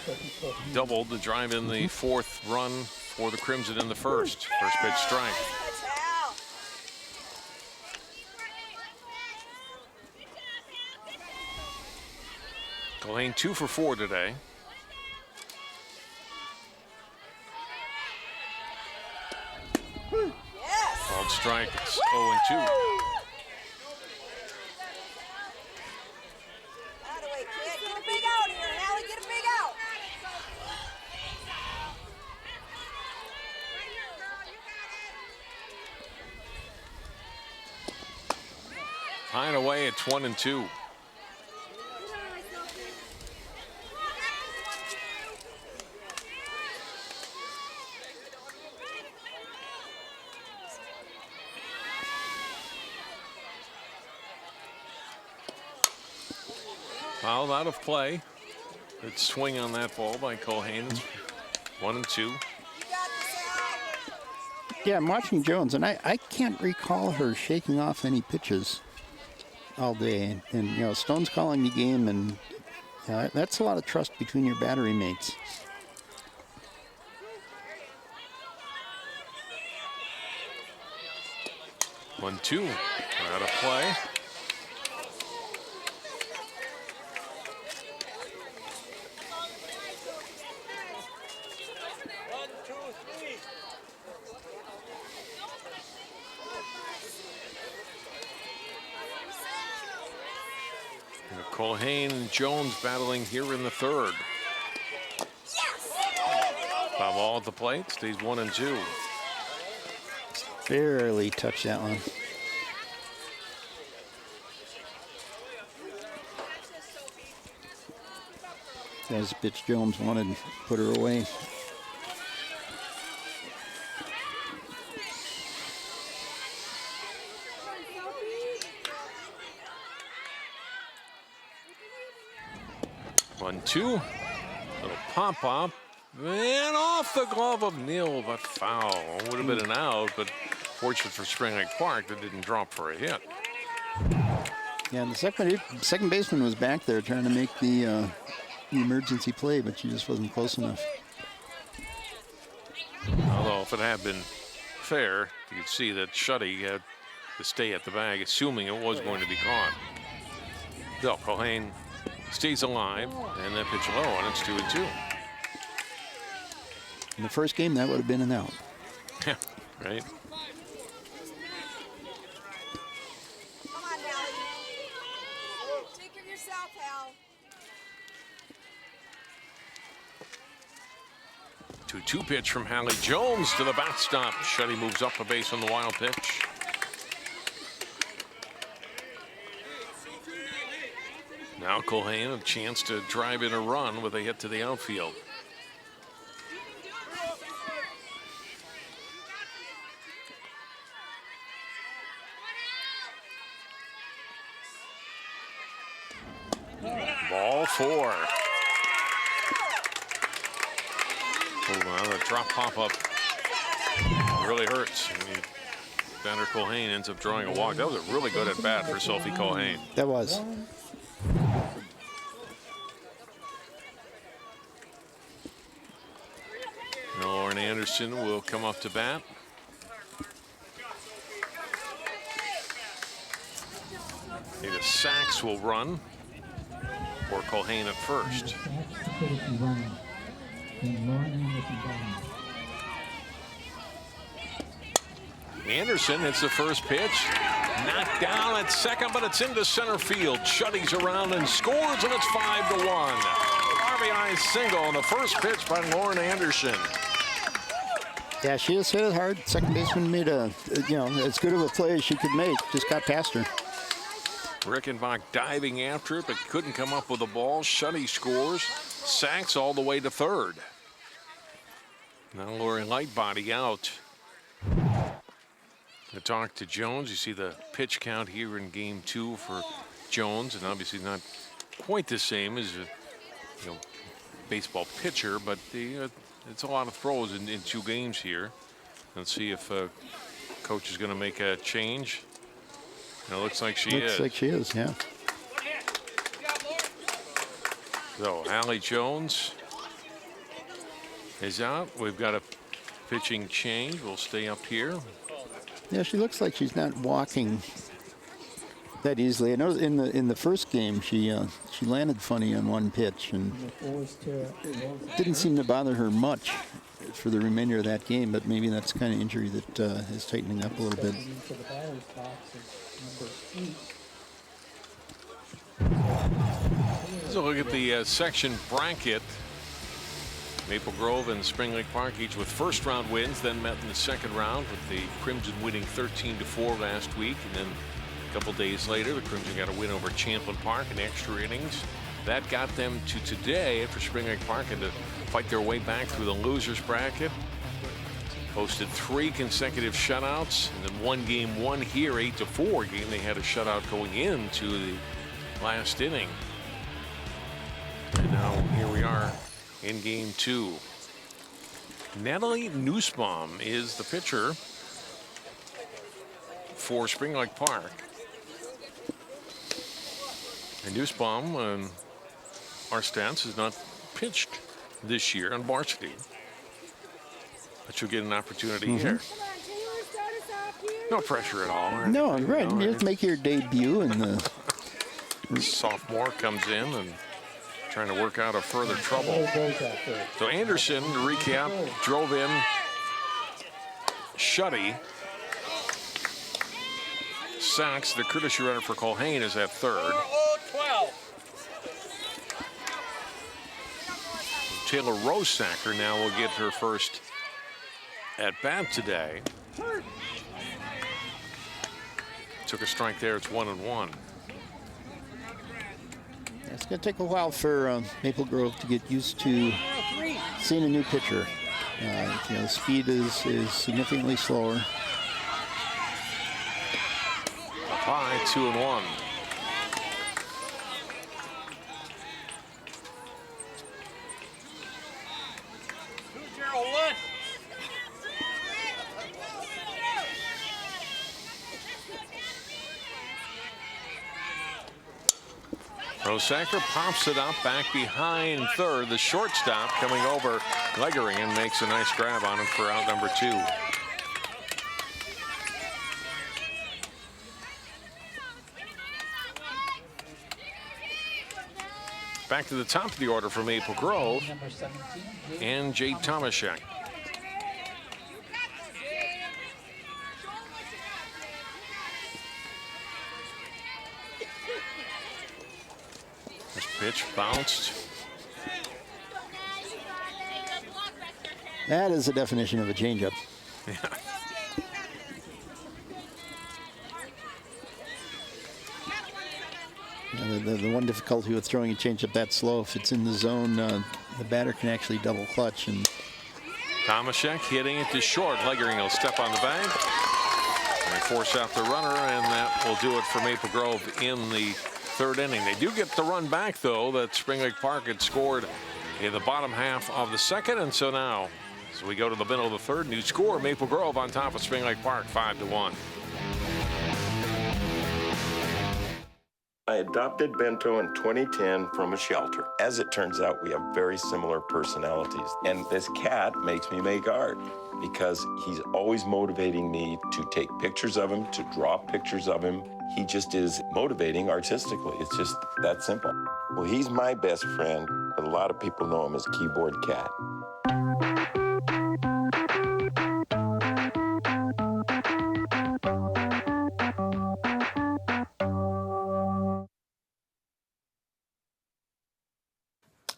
doubled to drive in the 4th run for the Crimson in the first. First pitch strike. Culhane 2 for 4 today. Called strike. It's 0-2. Tying away at 1-2. Foul out of play. Good swing on that ball by Culhane. 1-2. Yeah, I'm watching Jones, and I can't recall her shaking off any pitches all day. And you know, Stone's calling the game, and that's a lot of trust between your battery mates. One, two. Out of play. Culhane and Jones battling here in the third. Foul ball at the plate, stays 1-2. Barely touched that one. As pitch Jones wanted to put her away. One, two. Little pop-up. And off the glove of Neal, but foul. Would have been an out, but fortunate for Spring Lake Park that didn't drop for a hit. Yeah, and the second baseman was back there trying to make the emergency play, but she just wasn't close enough. Although if it had been fair, you could see that Shuddy had to stay at the bag, assuming it was going to be caught. So Culhane stays alive, and that pitch low, and it's 2-2. In the first game, that would have been an out. Yeah, right. Come on, Hallie. Take care of yourself, Hal. 2-2 pitch from Hallie Jones to the backstop. Shuddy moves up a base on the wild pitch. Now Culhane a chance to drive in a run with a hit to the outfield. Ball four. Oh, well, the drop pop-up really hurts. Vander Culhane ends up drawing a walk. That was a really good at bat for Sophie Culhane. That was. Now Lauren Anderson will come up to bat. Ada Sachs will run for Culhane at first. Anderson hits the first pitch. Knocked down at second, but it's into center field. Shuddy's around and scores, and it's 5-1. RBI single on the first pitch by Lauren Anderson. Yeah, she just hit it hard. Second baseman made as good of a play as she could make. Just got past her. Rickenbach diving after it, but couldn't come up with the ball. Shuddy scores. Sachs all the way to third. Now Lori Lightbody out. To talk to Jones. You see the pitch count here in game 2 for Jones, and obviously not quite the same as a baseball pitcher, but it's a lot of throws in 2 games here. Let's see if coach is going to make a change. It looks like she is. Looks like she is, yeah. So Hallie Jones is out. We've got a pitching change. We'll stay up here. Yeah, she looks like she's not walking that easily. I know in the first game she landed funny on one pitch and didn't seem to bother her much for the remainder of that game. But maybe that's the kind of injury that is tightening up a little bit. So look at the section bracket. Maple Grove and Spring Lake Park each with first round wins, then met in the second round with the Crimson winning 13-4 last week, and then couple days later, the Crimson got a win over Champlin Park in extra innings. That got them to today after Spring Lake Park had to fight their way back through the losers bracket. Posted 3 consecutive shutouts, and then one game won here, 8-4 game. They had a shutout going into the last inning. And now here we are in game 2. Natalie Nussbaum is the pitcher for Spring Lake Park. And Nussbaum, our stats, has not pitched this year on varsity. But you'll get an opportunity here. No pressure at all. Right? No, right. Just make your debut in the sophomore comes in and trying to work out a further trouble. So Anderson, to recap, drove in Shuddy. Sachs, the courtesy runner for Colhane, is at third. Taylor Rosacker now will get her first at bat today. Took a strike there. It's 1-1. It's going to take a while for Maple Grove to get used to seeing a new pitcher. The speed is significantly slower. Up high, 2-1. Rosacker pops it up back behind third. The shortstop coming over Leggering makes a nice grab on him for out number 2. Back to the top of the order for Maple Grove and Jade Tomaszek. This pitch bounced. That is the definition of a changeup. Yeah. The one difficulty with throwing a changeup that slow, if it's in the zone, the batter can actually double clutch. And Tomaszek hitting it to short. Leggering will step on the bag and force out the runner, and that will do it for Maple Grove in the third inning. They do get the run back, though, that Spring Lake Park had scored in the bottom half of the second. And so now, as we go to the middle of the third, new score, Maple Grove on top of Spring Lake Park, 5-1. I adopted Bento in 2010 from a shelter. As it turns out, we have very similar personalities. And this cat makes me make art because he's always motivating me to take pictures of him, to draw pictures of him. He just is motivating artistically. It's just that simple. Well, he's my best friend, but a lot of people know him as Keyboard Cat.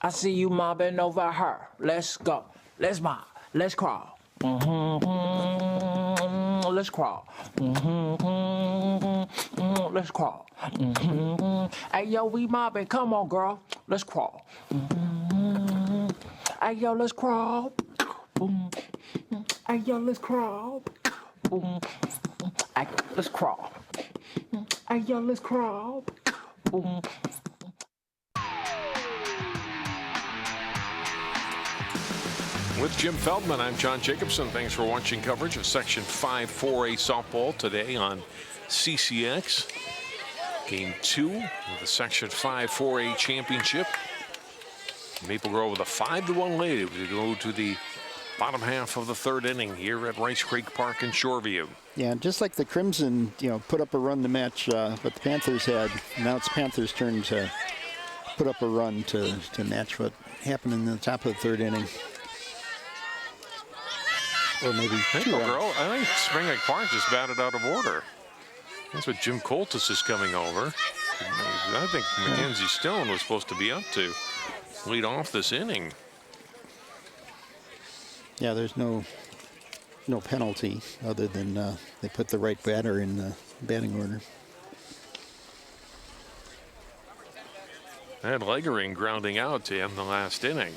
I see you mobbing over her. Let's go. Let's mob. Let's crawl. Let's crawl. Let's crawl. Hey, yo, we mobbing. Come on, girl. Let's crawl. Hey, yo, let's crawl. Hey, yo, let's crawl. Hey, let's crawl. Hey, yo, let's crawl. With Jim Feldman, I'm John Jacobson. Thanks for watching coverage of Section 5 4A softball today on CCX. Game 2 of the Section 5 4A championship. Maple Grove with a 5-1 lead as we go to the bottom half of the third inning here at Rice Creek Park in Shoreview. Yeah, just like the Crimson, put up a run to match what the Panthers had. Now it's Panthers' turn to put up a run to match what happened in the top of the third inning. Or maybe Maple Grove, I think Spring Lake Park just batted out of order. That's what Jim Coltis is coming over. I think Mackenzie Stone was supposed to be up to lead off this inning. Yeah, there's no penalty other than they put the right batter in the batting order. And Legering grounding out to end the last inning.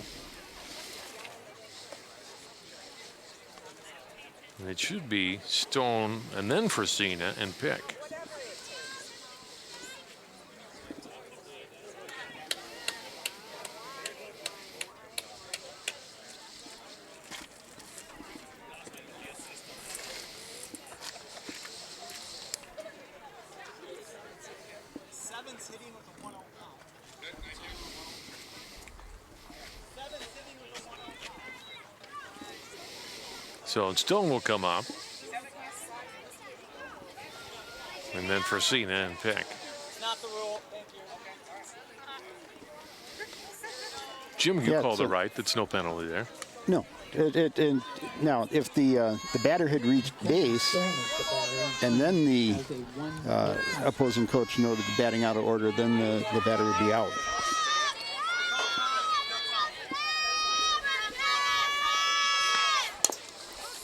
And it should be Stone and then Fresina and Pick. So Stone will come up. And then Fresina and Pick. Not the rule. Thank you. Jim, you called it right. That's no penalty there. No. Now, if the batter had reached base, and then the opposing coach noted the batting out of order, then the batter would be out.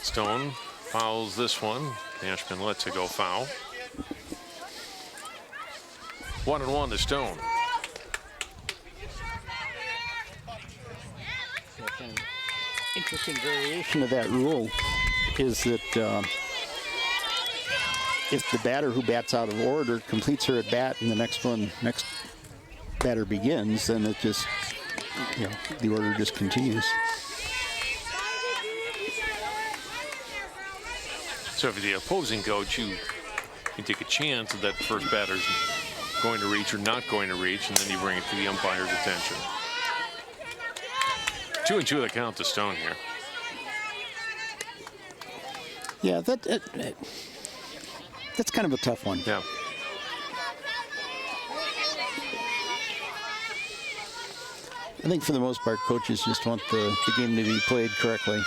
Stone fouls this one. Cashman lets it go foul. 1-1 to Stone. Interesting variation of that rule is that if the batter who bats out of order completes her at bat and the next batter begins, then it just, the order just continues. So if the opposing coach, you can take a chance that first batter's going to reach or not going to reach, and then you bring it to the umpire's attention. 2-2 the count to Stone here. Yeah, that's kind of a tough one. Yeah. I think for the most part, coaches just want the game to be played correctly.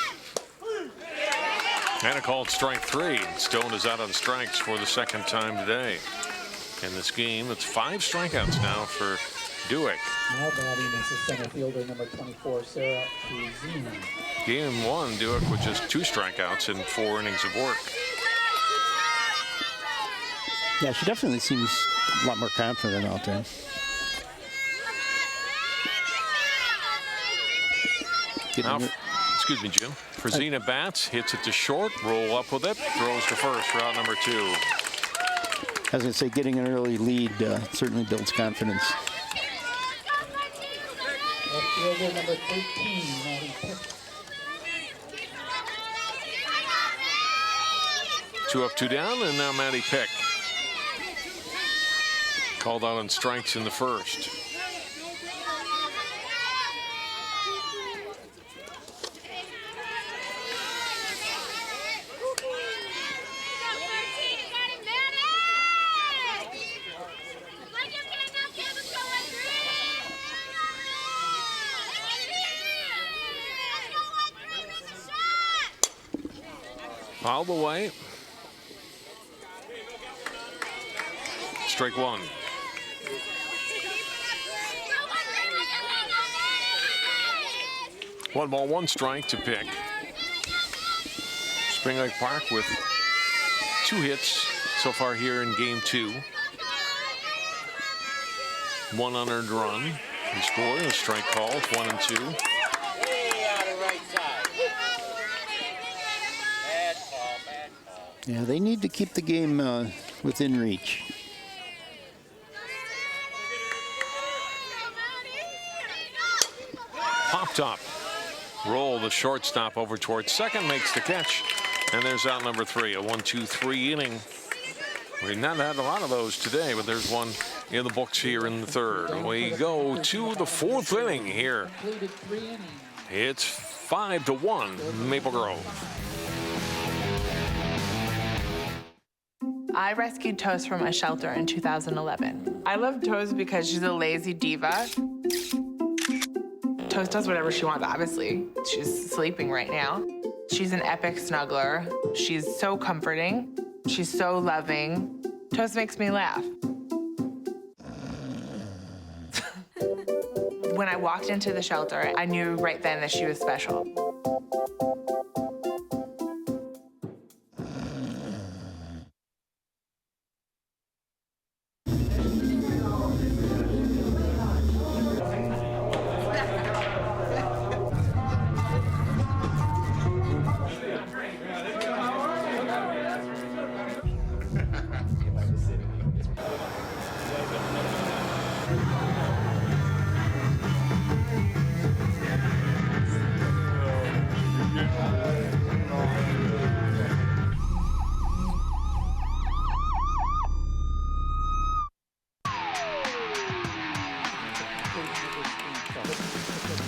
And a called strike 3. Stone is out on strikes for the second time today. In this game, it's 5 strikeouts now for Dewick. Now batting is the center fielder, number 24, Sarah Kuzina. Game 1, Dewick with just 2 strikeouts in 4 innings of work. Yeah, she definitely seems a lot more confident out there. Now, excuse me, Jim. Fresina bats, hits it to short, roll up with it, throws to first for out number 2. As I say, getting an early lead certainly builds confidence. Left fielder, number 13, Maddie Pick. 2 up, 2 down, and now Maddie Pick. Called out on strikes in the first. All the way. Strike 1. One ball, 1 strike to Pick. Spring Lake Park with 2 hits so far here in game 2. 1 unearned run. He scored a strike call, 1 and 2. Yeah, they need to keep the game within reach. Popped up. Roll the shortstop over towards second, makes the catch. And there's out number 3, a 1-2-3 inning. We've not had a lot of those today, but there's one in the books here in the third. We go to the 4th inning here. It's 5-1 Maple Grove. I rescued Toast from a shelter in 2011. I love Toast because she's a lazy diva. Toast does whatever she wants, obviously. She's sleeping right now. She's an epic snuggler. She's so comforting. She's so loving. Toast makes me laugh. When I walked into the shelter, I knew right then that she was special.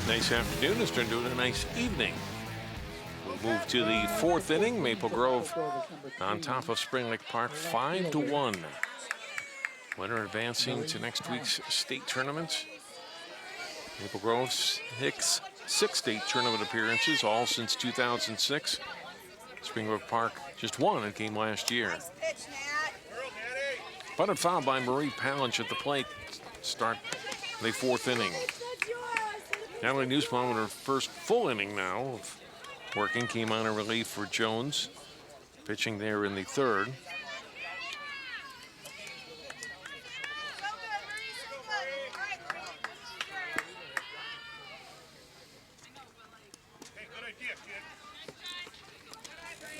Nice afternoon. It's turned into a nice evening. We'll move to the fourth inning. Maple Grove on top of Spring Lake Park 5-1. Winner advancing to next week's state tournament. Maple Grove's six state tournament appearances, all since 2006. Spring Lake Park just won a game last year. Bunted foul by Marie Palinch at the plate. Start the fourth inning. Natalie Nussbaum in her first full inning now of working, came on in relief for Jones. Pitching there in the third.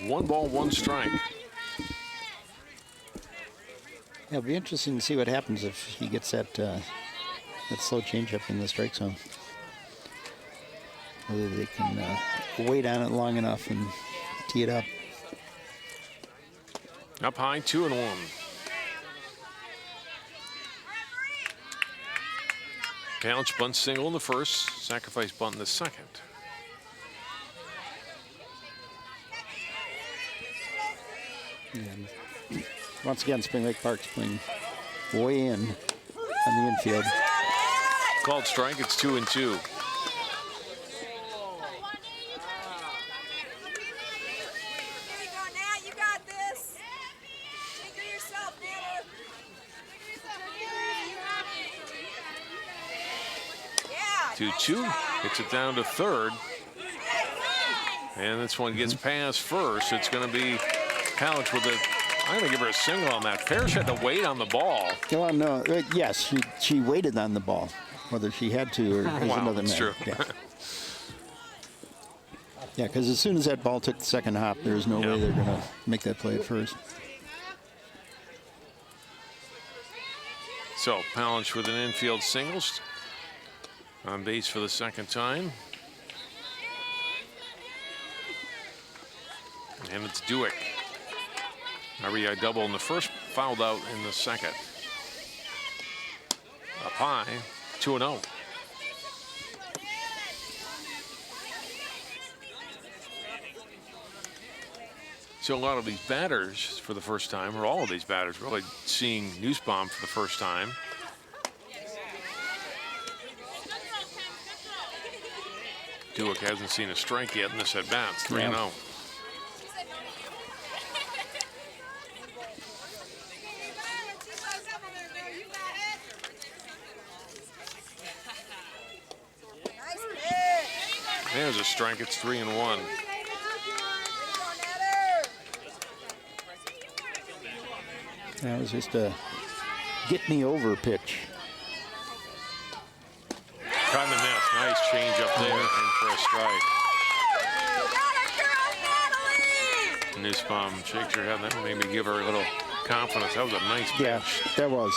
One ball, one strike. Yeah, it'll be interesting to see what happens if he gets that slow changeup in the strike zone. Whether they can wait on it long enough and tee it up. Up high, 2-1. Palinch bunt single in the first, sacrifice bunt in the second. And once again, Spring Lake Park's playing way in on the infield. Called strike, it's 2-2. Hits it down to third. And this one gets past first. It's going to be Palinch with I'm going to give her a single on that. Parrish had to wait on the ball. Well, no, yes, she waited on the ball. Whether she had to or is another matter. True. Yeah, because as soon as that ball took the second hop, there's no way they're going to make that play at first. So Palinch with an infield single. On base for the second time. And it's Dewick. RBI double in the first, fouled out in the second. Up high, 2-0. So a lot of these batters for the first time, or all of these batters, really seeing Nussbaum for the first time. Dewick hasn't seen a strike yet in this at bat. 3-0. There's a strike. It's 3-1. That was just a get me over pitch. Trying to miss. Nice change up there and for a strike. Nussbaum shakes her head. That maybe give her a little confidence. That was a nice pitch. Yeah, that was.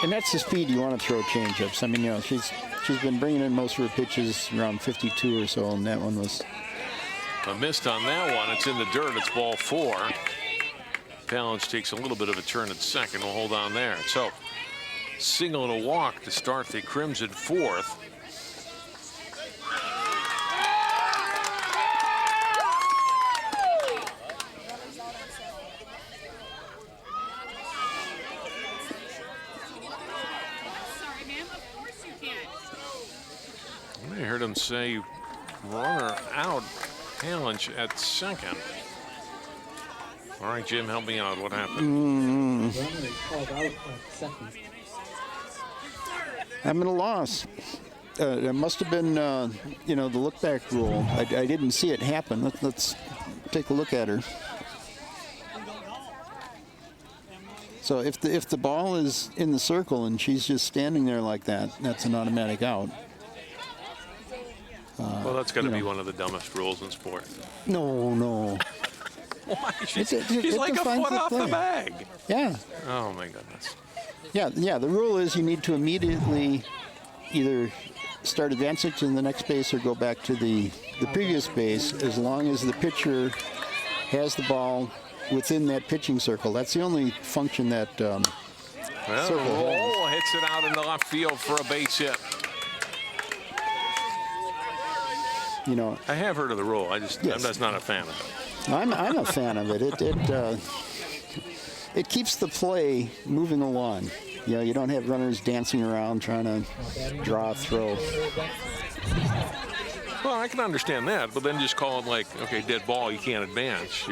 And that's the speed you want to throw changeups. I mean, you know, she's been bringing in most of her pitches around 52 or so, and that one was. A missed on that one. It's in the dirt. It's ball 4. Palinch takes a little bit of a turn at second. We'll hold on there. So, single and a walk to start the Crimson fourth. I heard him say runner out, Palinch at second. All right, Jim, help me out. What happened? I'm at a loss. It must have been, you know, the look back rule. I didn't see it happen. Let's take a look at her. So if the ball is in the circle and she's just standing there like that, that's an automatic out. Well, that's got to be one of the dumbest rules in sport. No. Why? She's like a foot off the bag. Yeah. Oh, my goodness. Yeah. The rule is you need to immediately either start advancing to the next base or go back to the previous base, as long as the pitcher has the ball within that pitching circle. That's the only function that circle Roll hits it out in the left field for a base hit. You know, I have heard of the rule. I'm just not a fan of it. I'm a fan of it. It keeps the play moving along. You know, you don't have runners dancing around trying to draw a throw. Well, I can understand that, but then just call it like, okay, dead ball, you can't advance.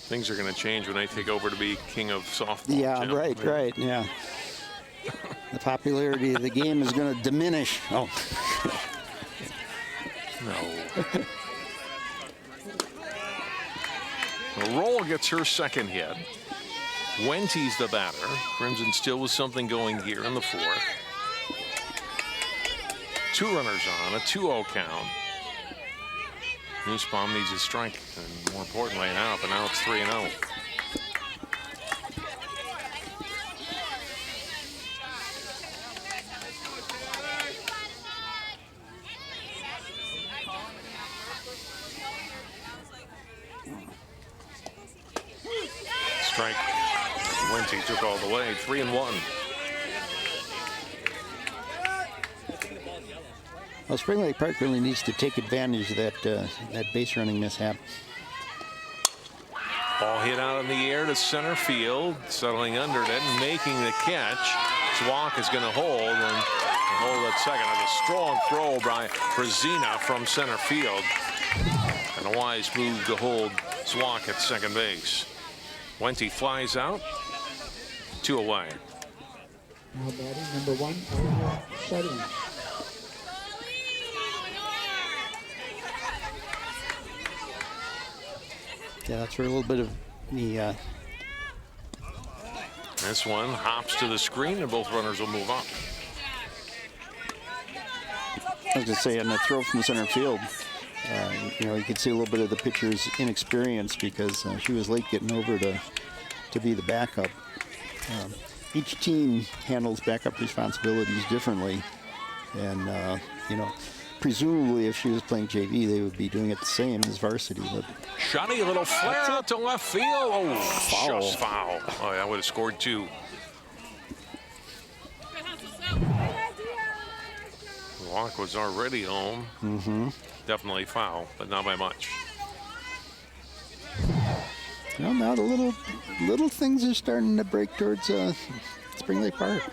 Things are going to change when I take over to be king of softball. Yeah, Jim. right, yeah. The popularity of the game is going to diminish. Oh. No. Roll gets her second hit. Wenty's the batter. Crimson still with something going here in the fourth. 2 runners on, a 2-0 count. Nussbaum needs a strike, and more importantly, an out, but now it's 3-0. Strike. Wenty took all the way, 3-1. Well, Spring Lake Park really needs to take advantage of that base running mishap. Ball hit out in the air to center field, settling under it and making the catch. Zwak is going to hold and hold at second. And a strong throw by Brzezina from center field. And a wise move to hold Zwak at second base. Wenty flies out, 2 away. Now batting number 1, Shutting. Yeah, that's where a little bit of the. This one hops to the screen, and both runners will move up. I was going to say, on the throw from center field, you know, you could see a little bit of the pitcher's inexperience because she was late getting over to be the backup. Each team handles backup responsibilities differently, and you know, presumably if she was playing JV, they would be doing it the same as varsity. But Shotty, a little flare out to left field. Oh, foul. Just foul. Oh, I would have scored 2. Walk was already home. Mm-hmm. Definitely foul, but not by much. Well, now the little things are starting to break towards Spring Lake Park.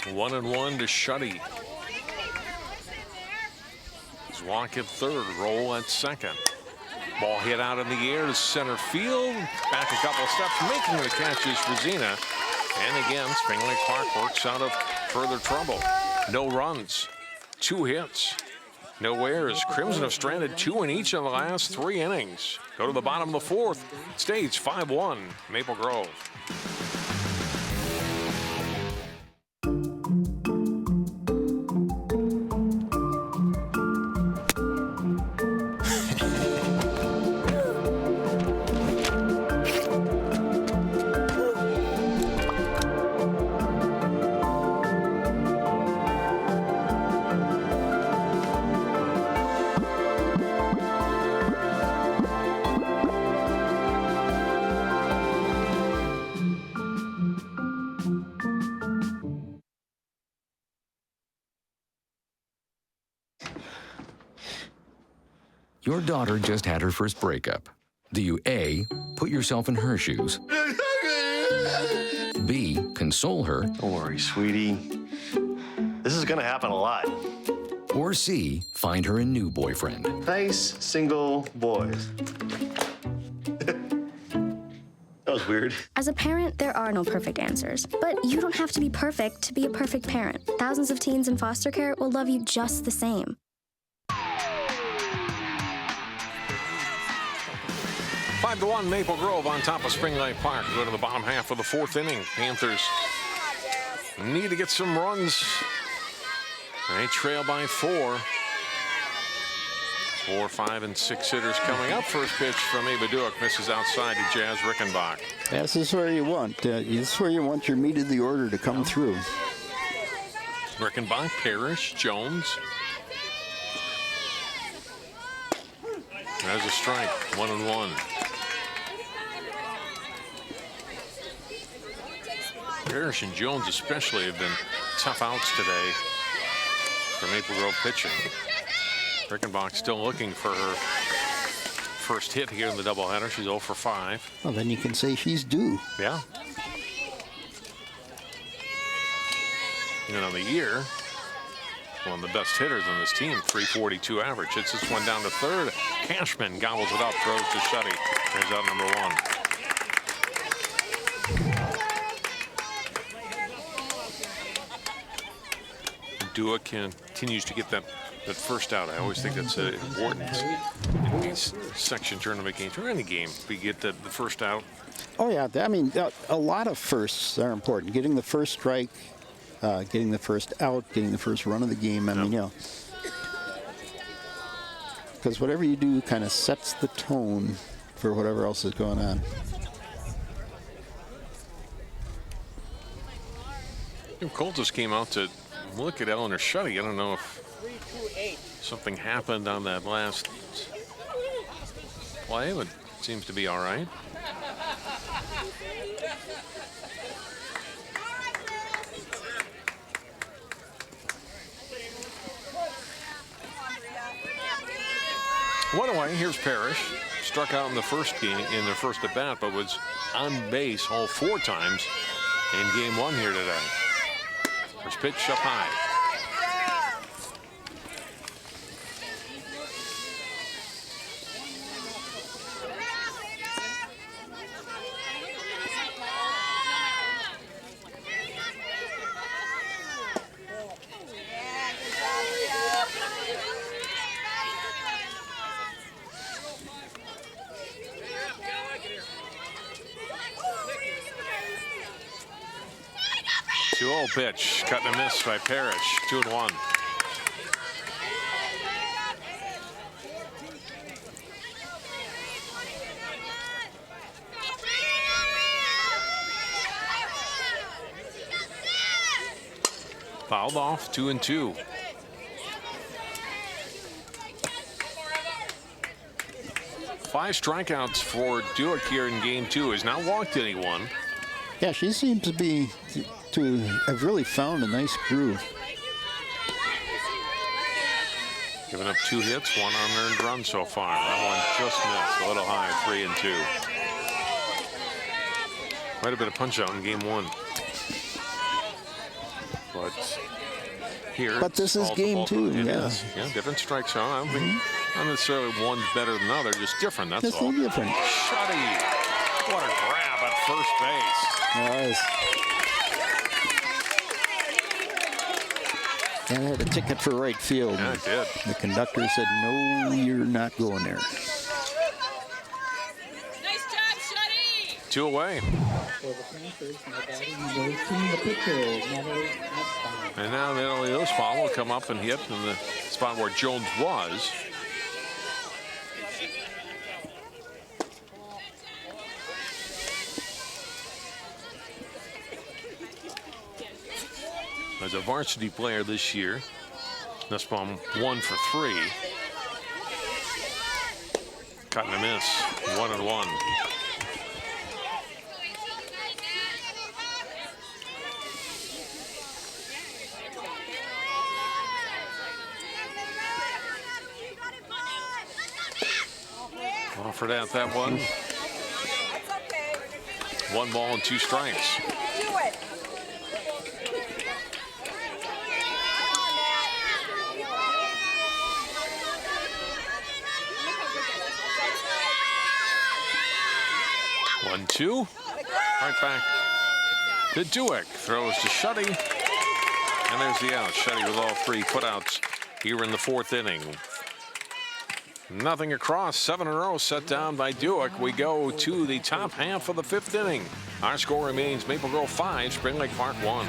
1-1 to Shutty. Zwak at third, Roll at second. Ball hit out in the air to center field. Back a couple of steps, making the catch is Brzezina. And again, Spring Lake Park works out of further trouble. No runs, 2 hits, no errors. Crimson have stranded 2 in each of the last 3 innings. Go to the bottom of the fourth. It stays 5-1, Maple Grove. Your daughter just had her first breakup. Do you A, put yourself in her shoes? B, console her? Don't worry, sweetie. This is gonna happen a lot. Or C, find her a new boyfriend? Nice, single boys. That was weird. As a parent, there are no perfect answers. But you don't have to be perfect to be a perfect parent. Thousands of teens in foster care will love you just the same. 5-1 Maple Grove on top of Spring Lake Park. Go to the bottom half of the 4th inning. Panthers need to get some runs. They trail by 4. 4, 5, and 6 hitters coming up. First pitch from Ava Duick misses outside to Jazz Rickenbach. This is where you want. This is where you want your meat of the order to come through. Rickenbach, Parrish, Jones. There's a strike, 1-1. Parrish and Jones especially have been tough outs today for Maple Grove pitching. Rickenbach still looking for her first hit here in the doubleheader. She's 0 for 5. Well, then you can say she's due. Yeah. And on the year, one of the best hitters on this team, 342 average. Hits this one down to third. Cashman gobbles it up, throws to Shuddy. There's out number 1. Duick continues to get that first out. I always think that's important in these section tournament games or any game. We get the first out. Oh, yeah. I mean, a lot of firsts are important. Getting the first strike, getting the first out, getting the first run of the game. I mean, you know, because whatever you do kind of sets the tone for whatever else is going on. Cole just came out to look at Eleanor Shuddy. I don't know if something happened on that last play, but it seems to be all right. One away. Here's Parrish. Struck out in the first game, in their first at bat, but was on base all 4 times in game 1 here today. First pitch up high. Pitch, cut and a miss by Parrish, 2-1. Fouled off, 2-2. Five strikeouts for Duick here in game 2. Has not walked anyone. Yeah, she seems to be to have really found a nice groove. Giving up 2 hits, 1 unearned run so far. That one just missed, a little high, 3-2. Might have been a punch out in game 1. But here. But this is game 2. It yeah. is. Yeah, different strike zone. I don't think not necessarily one's better than the other, just different. That's just all. Just different. Shuddy. What a grab at first base. Nice. And it had a ticket for right field. Yeah, it did. The conductor said, "No, you're not going there." Nice job, Shuddy. 2 away. And now Natalie Oswald will come up and hit in the spot where Jones was. As a varsity player this year, Nussbaum 1 for 3. Cut and a miss, 1-1. Offered out that one. 1 ball and 2 strikes. Do it. 1-2. Right back to Duick. Throws to Shuddy. And there's the out. Shuddy with all 3 putouts here in the 4th inning. Nothing across. 7 in a row set down by Duick. We go to the top half of the 5th inning. Our score remains Maple Grove 5, Spring Lake Park 1.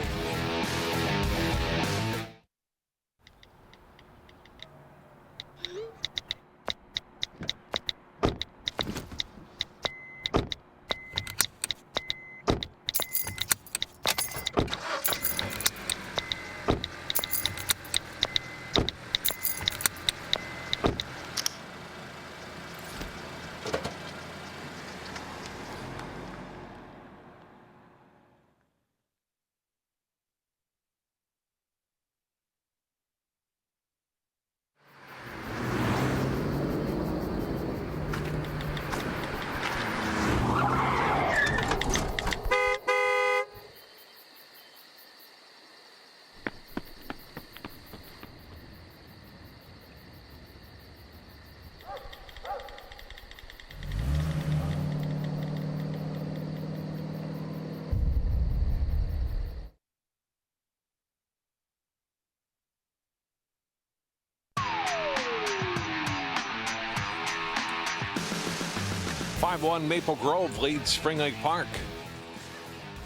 5-1 Maple Grove leads Spring Lake Park.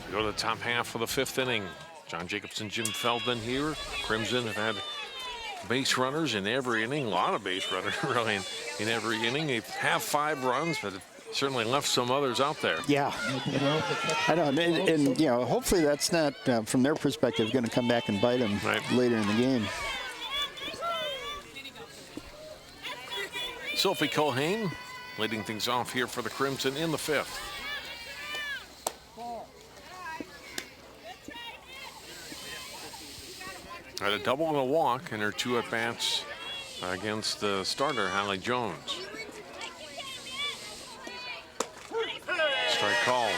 We go to the top half of the 5th inning. John Jacobson, Jim Feldman here. Crimson have had base runners in every inning. A lot of base runners really in every inning. They have 5 runs, but it certainly left some others out there. Yeah, I know, and you know, hopefully that's not, from their perspective, going to come back and bite them later in the game. Sophie Culhane leading things off here for the Crimson in the 5th. Had a double and a walk in her 2 at-bats against the starter, Hallie Jones. Strike called.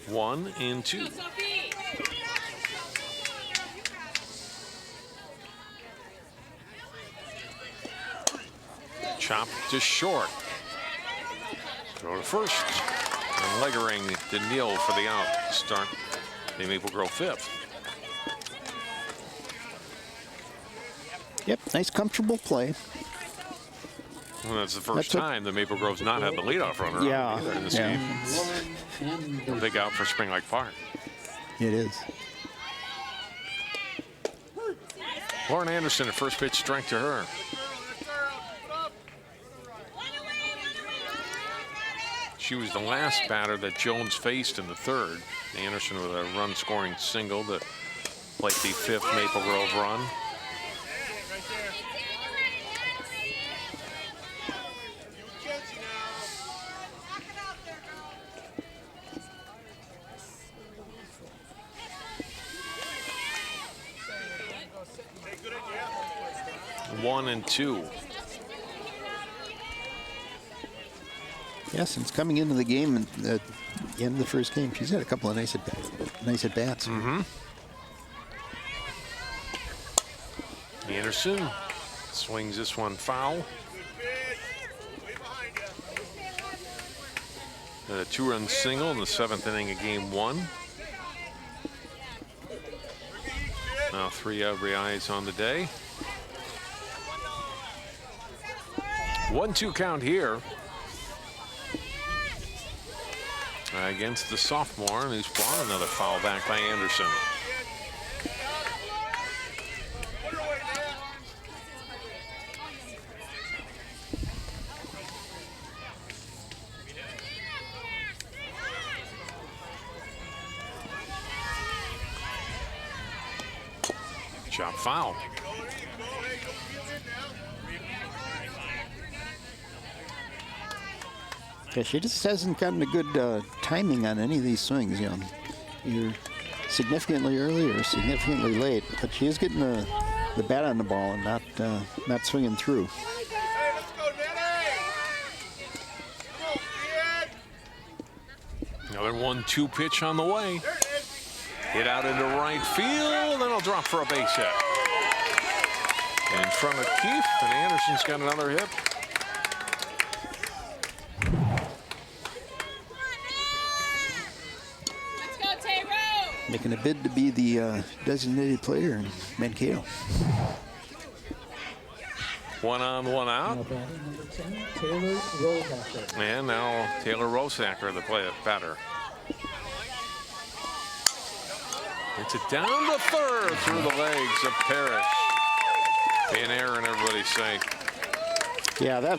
1-2. Chop just short. Throw to first. And Leggering to kneel for the out to start the Maple Grove 5th. Yep, nice comfortable play. Well, that's the first time the Maple Grove's not had the leadoff runner either in this game. A big out for Spring Lake Park. It is. Lauren Anderson, a first pitch strike to her. She was the last batter that Jones faced in the 3rd. Anderson with a run-scoring single to plate the 5th Maple Grove run. One and 2. Yeah, since coming into the game and at the end of the first game, she's had a couple of nice at bats. Anderson swings this one foul. A 2-run single in the 7th inning of game 1. Now 3 RBIs on the day. 1-2 count here against the sophomore, and he's brought another foul back by Anderson. Chop foul. Yeah, she just hasn't gotten a good timing on any of these swings, you know, either significantly early or significantly late. But she is getting the bat on the ball and not swinging through. Another 1-2 pitch on the way. Hit out into right field, then it'll drop for a base hit. In front of Keefe, and Anderson's got another hit. Making a bid to be the designated player in Mankato. 1 on, 1 out. And now Taylor Rosacker, the batter. It's it down to 3rd through the legs of Parrish. An error in everybody's sight. Yeah,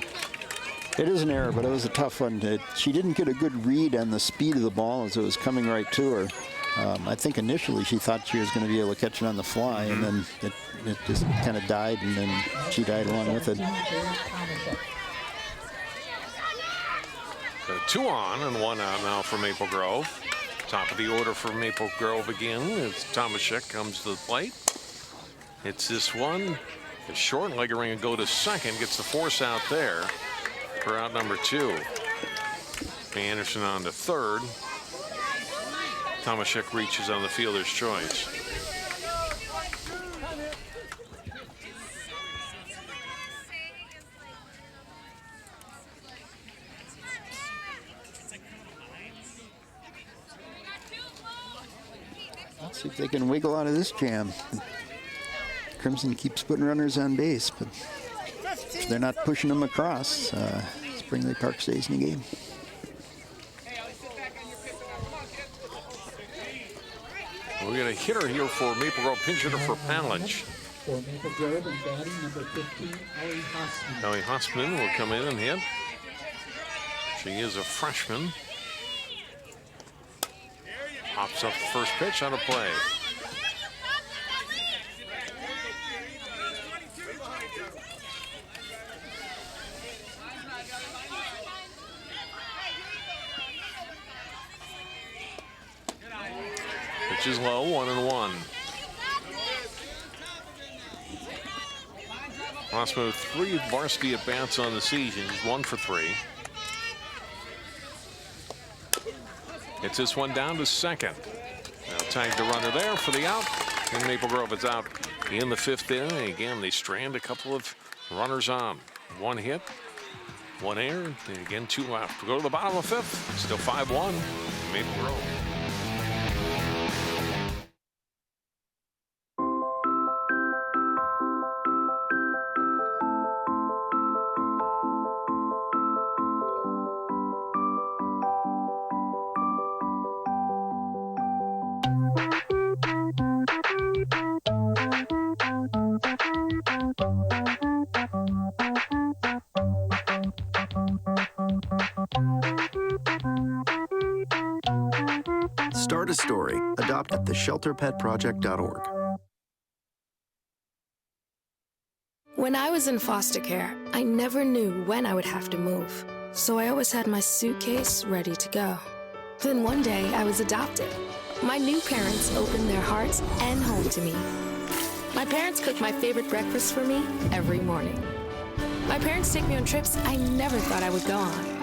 it is an error, but it was a tough one. She didn't get a good read on the speed of the ball as it was coming right to her. I think initially she thought she was going to be able to catch it on the fly, and then it just kind of died, and then she died along with it. 2 on and 1 out now for Maple Grove. Top of the order for Maple Grove again as Tomaszek comes to the plate. Hits this one. The short Leggering will go to 2nd, gets the force out there for out number 2. Anderson on to 3rd. Tomaszek reaches on the fielder's choice. Let's see if they can wiggle out of this jam. Crimson keeps putting runners on base, but if they're not pushing them across, it's Spring Lake Park stays in the game. We got a hitter here for Maple Grove, pinch hitter for Palich. For Maple Grove and batting number 15, Ellie Hossman. Ellie Hossman will come in and hit. She is a freshman. Pops up the first pitch out of play. Pitch is low, 1-1. Osseo with 3 varsity at-bats on the season. He's 1 for 3. Hits this one down to second. They'll tag the runner there for the out. And Maple Grove is out in the 5th inning. Again, they strand a couple of runners on. 1 hit, 1 error, and again 2 left. We go to the bottom of the 5th. Still 5-1, Maple Grove. Start a story. Adopt at theshelterpetproject.org. When I was in foster care, I never knew when I would have to move, so I always had my suitcase ready to go. Then one day, I was adopted. My new parents opened their hearts and home to me. My parents cook my favorite breakfast for me every morning. My parents take me on trips I never thought I would go on.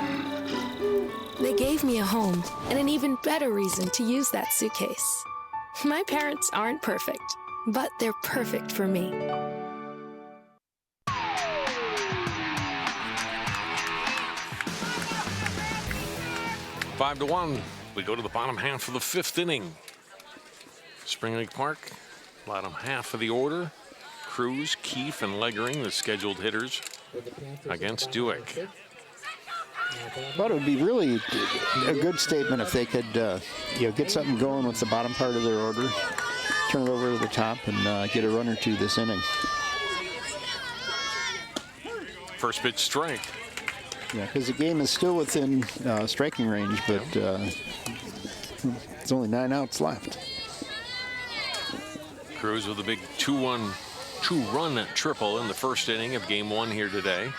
They gave me a home and an even better reason to use that suitcase. My parents aren't perfect, but they're perfect for me. Five to 1. We go to the bottom half of the 5th inning. Spring Lake Park, bottom half of the order. Cruz, Keefe, and Leggering, the scheduled hitters against Dewick. But it would be really a good statement if they could, get something going with the bottom part of their order, turn it over to the top, and get a run or two this inning. First pitch strike. Yeah, because the game is still within striking range, but it's only 9 outs left. Cruz with a big 2-run triple in the first inning of game 1 here today.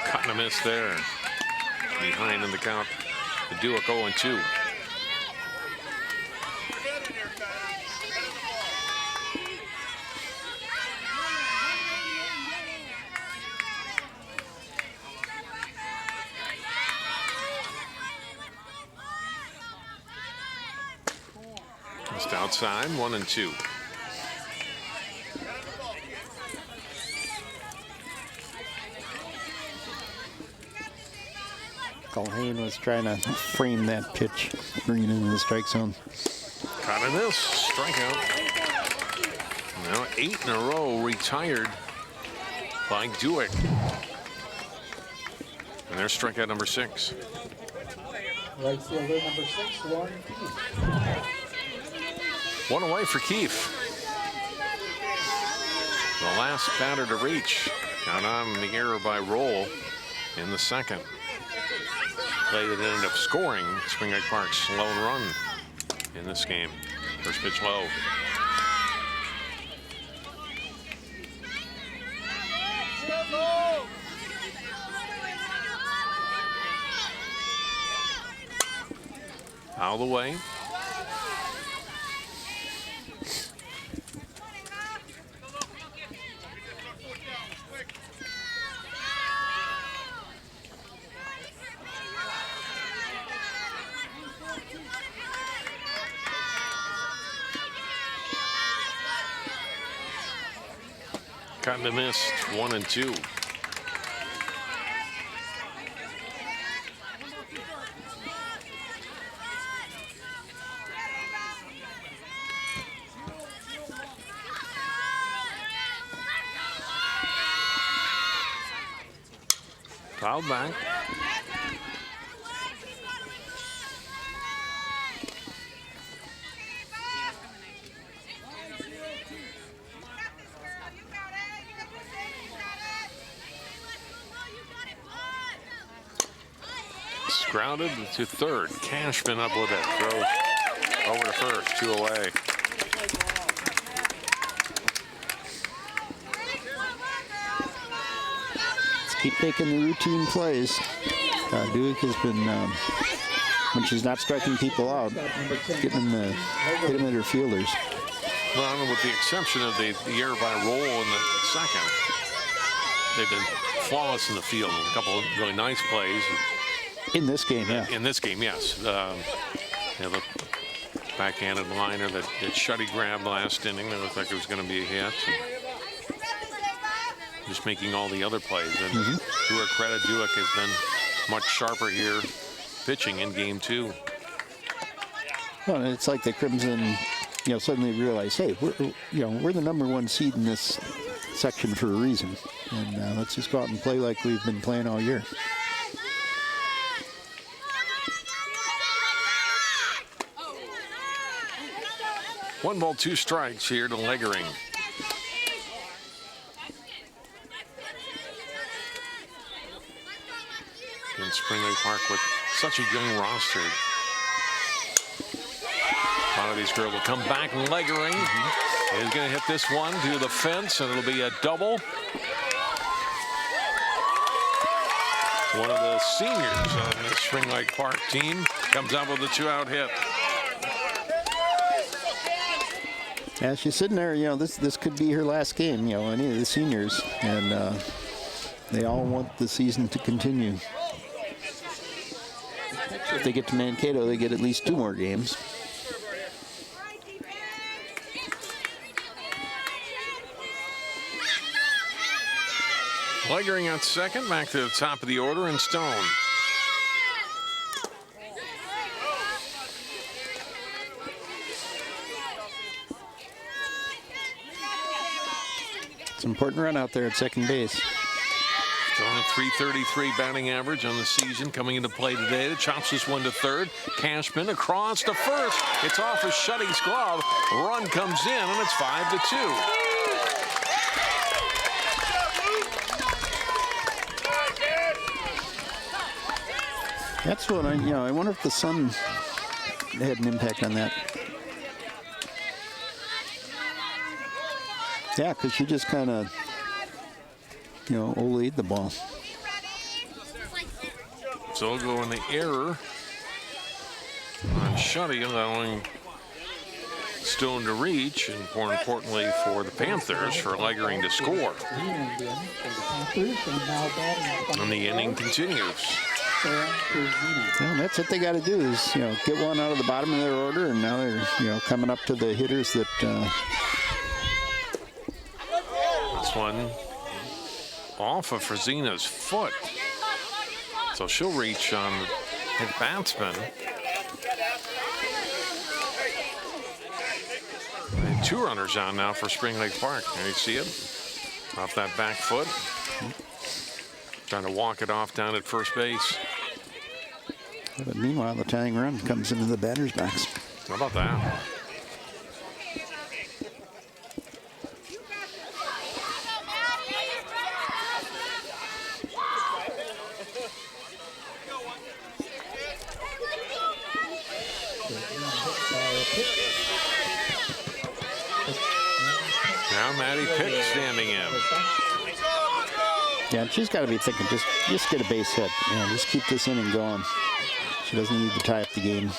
Cut and a miss there. Behind in the count. The Dewick 0-2. Just outside, 1-2. Culhane was trying to frame that pitch, bring it into the strike zone. Caught in this strikeout. Now 8 in a row retired by Dewick. And there's strikeout number 6. Right fielder number 6, Warren Keefe. 1 away for Keefe. The last batter to reach. Count on the error by Roll in the second. Play that ended up scoring Spring Lake Park's lone run in this game. First pitch low. Out of the way. Cut and missed, 1-2. Fouled back. Grounded to third. Cashman up with it. Throws over to first. 2 away. Let's keep making the routine plays. Duke has been, when she's not striking people out, getting them hit them at her fielders. Well, with the exception of the error by Roll in the second, they've been flawless in the field. A couple of really nice plays. In this game, yeah. In this game, yes. The backhanded liner that Shuddy grabbed last inning. That looked like it was going to be a hit. Just making all the other plays. And to her credit, Duke has been much sharper here pitching in game 2. Well, it's like the Crimson, suddenly realize, hey, we're the #1 seed in this section for a reason. And let's just go out and play like we've been playing all year. 1 ball, 2 strikes here to Leggering. In Spring Lake Park with such a young roster. A lot of these girls will come back. Leggering is going to hit this one to the fence, and it'll be a double. One of the seniors on the Spring Lake Park team comes up with a 2-out hit. Yeah, she's sitting there, this could be her last game, any of the seniors, and they all want the season to continue. If they get to Mankato, they get at least 2 more games. Leggering at second, back to the top of the order, and Stone. It's an important run out there at second base. Stone a .333 batting average on the season coming into play today. The chops this one to third. Cashman across to first. It's off of Shuddy's glove. Run comes in, and it's 5-2. That's what I wonder if the sun had an impact on that. Yeah, because she just kind of, Olayed the ball. So we'll go in the error on Shuddy, allowing Stone to reach, and more importantly for the Panthers, for Leggering to score. And the inning continues. Well, that's what they got to do is, get one out of the bottom of their order, and now they're, coming up to the hitters that. This one off of Frazina's foot. So she'll reach on the batsman. And 2 runners on now for Spring Lake Park. There you see it. Off that back foot. Trying to walk it off down at first base. But meanwhile, the tying run comes into the batter's box. How about that? Now Maddie Pick standing in. Yeah, she's got to be thinking, just get a base hit. Just keep this inning going. She doesn't need to tie up the game.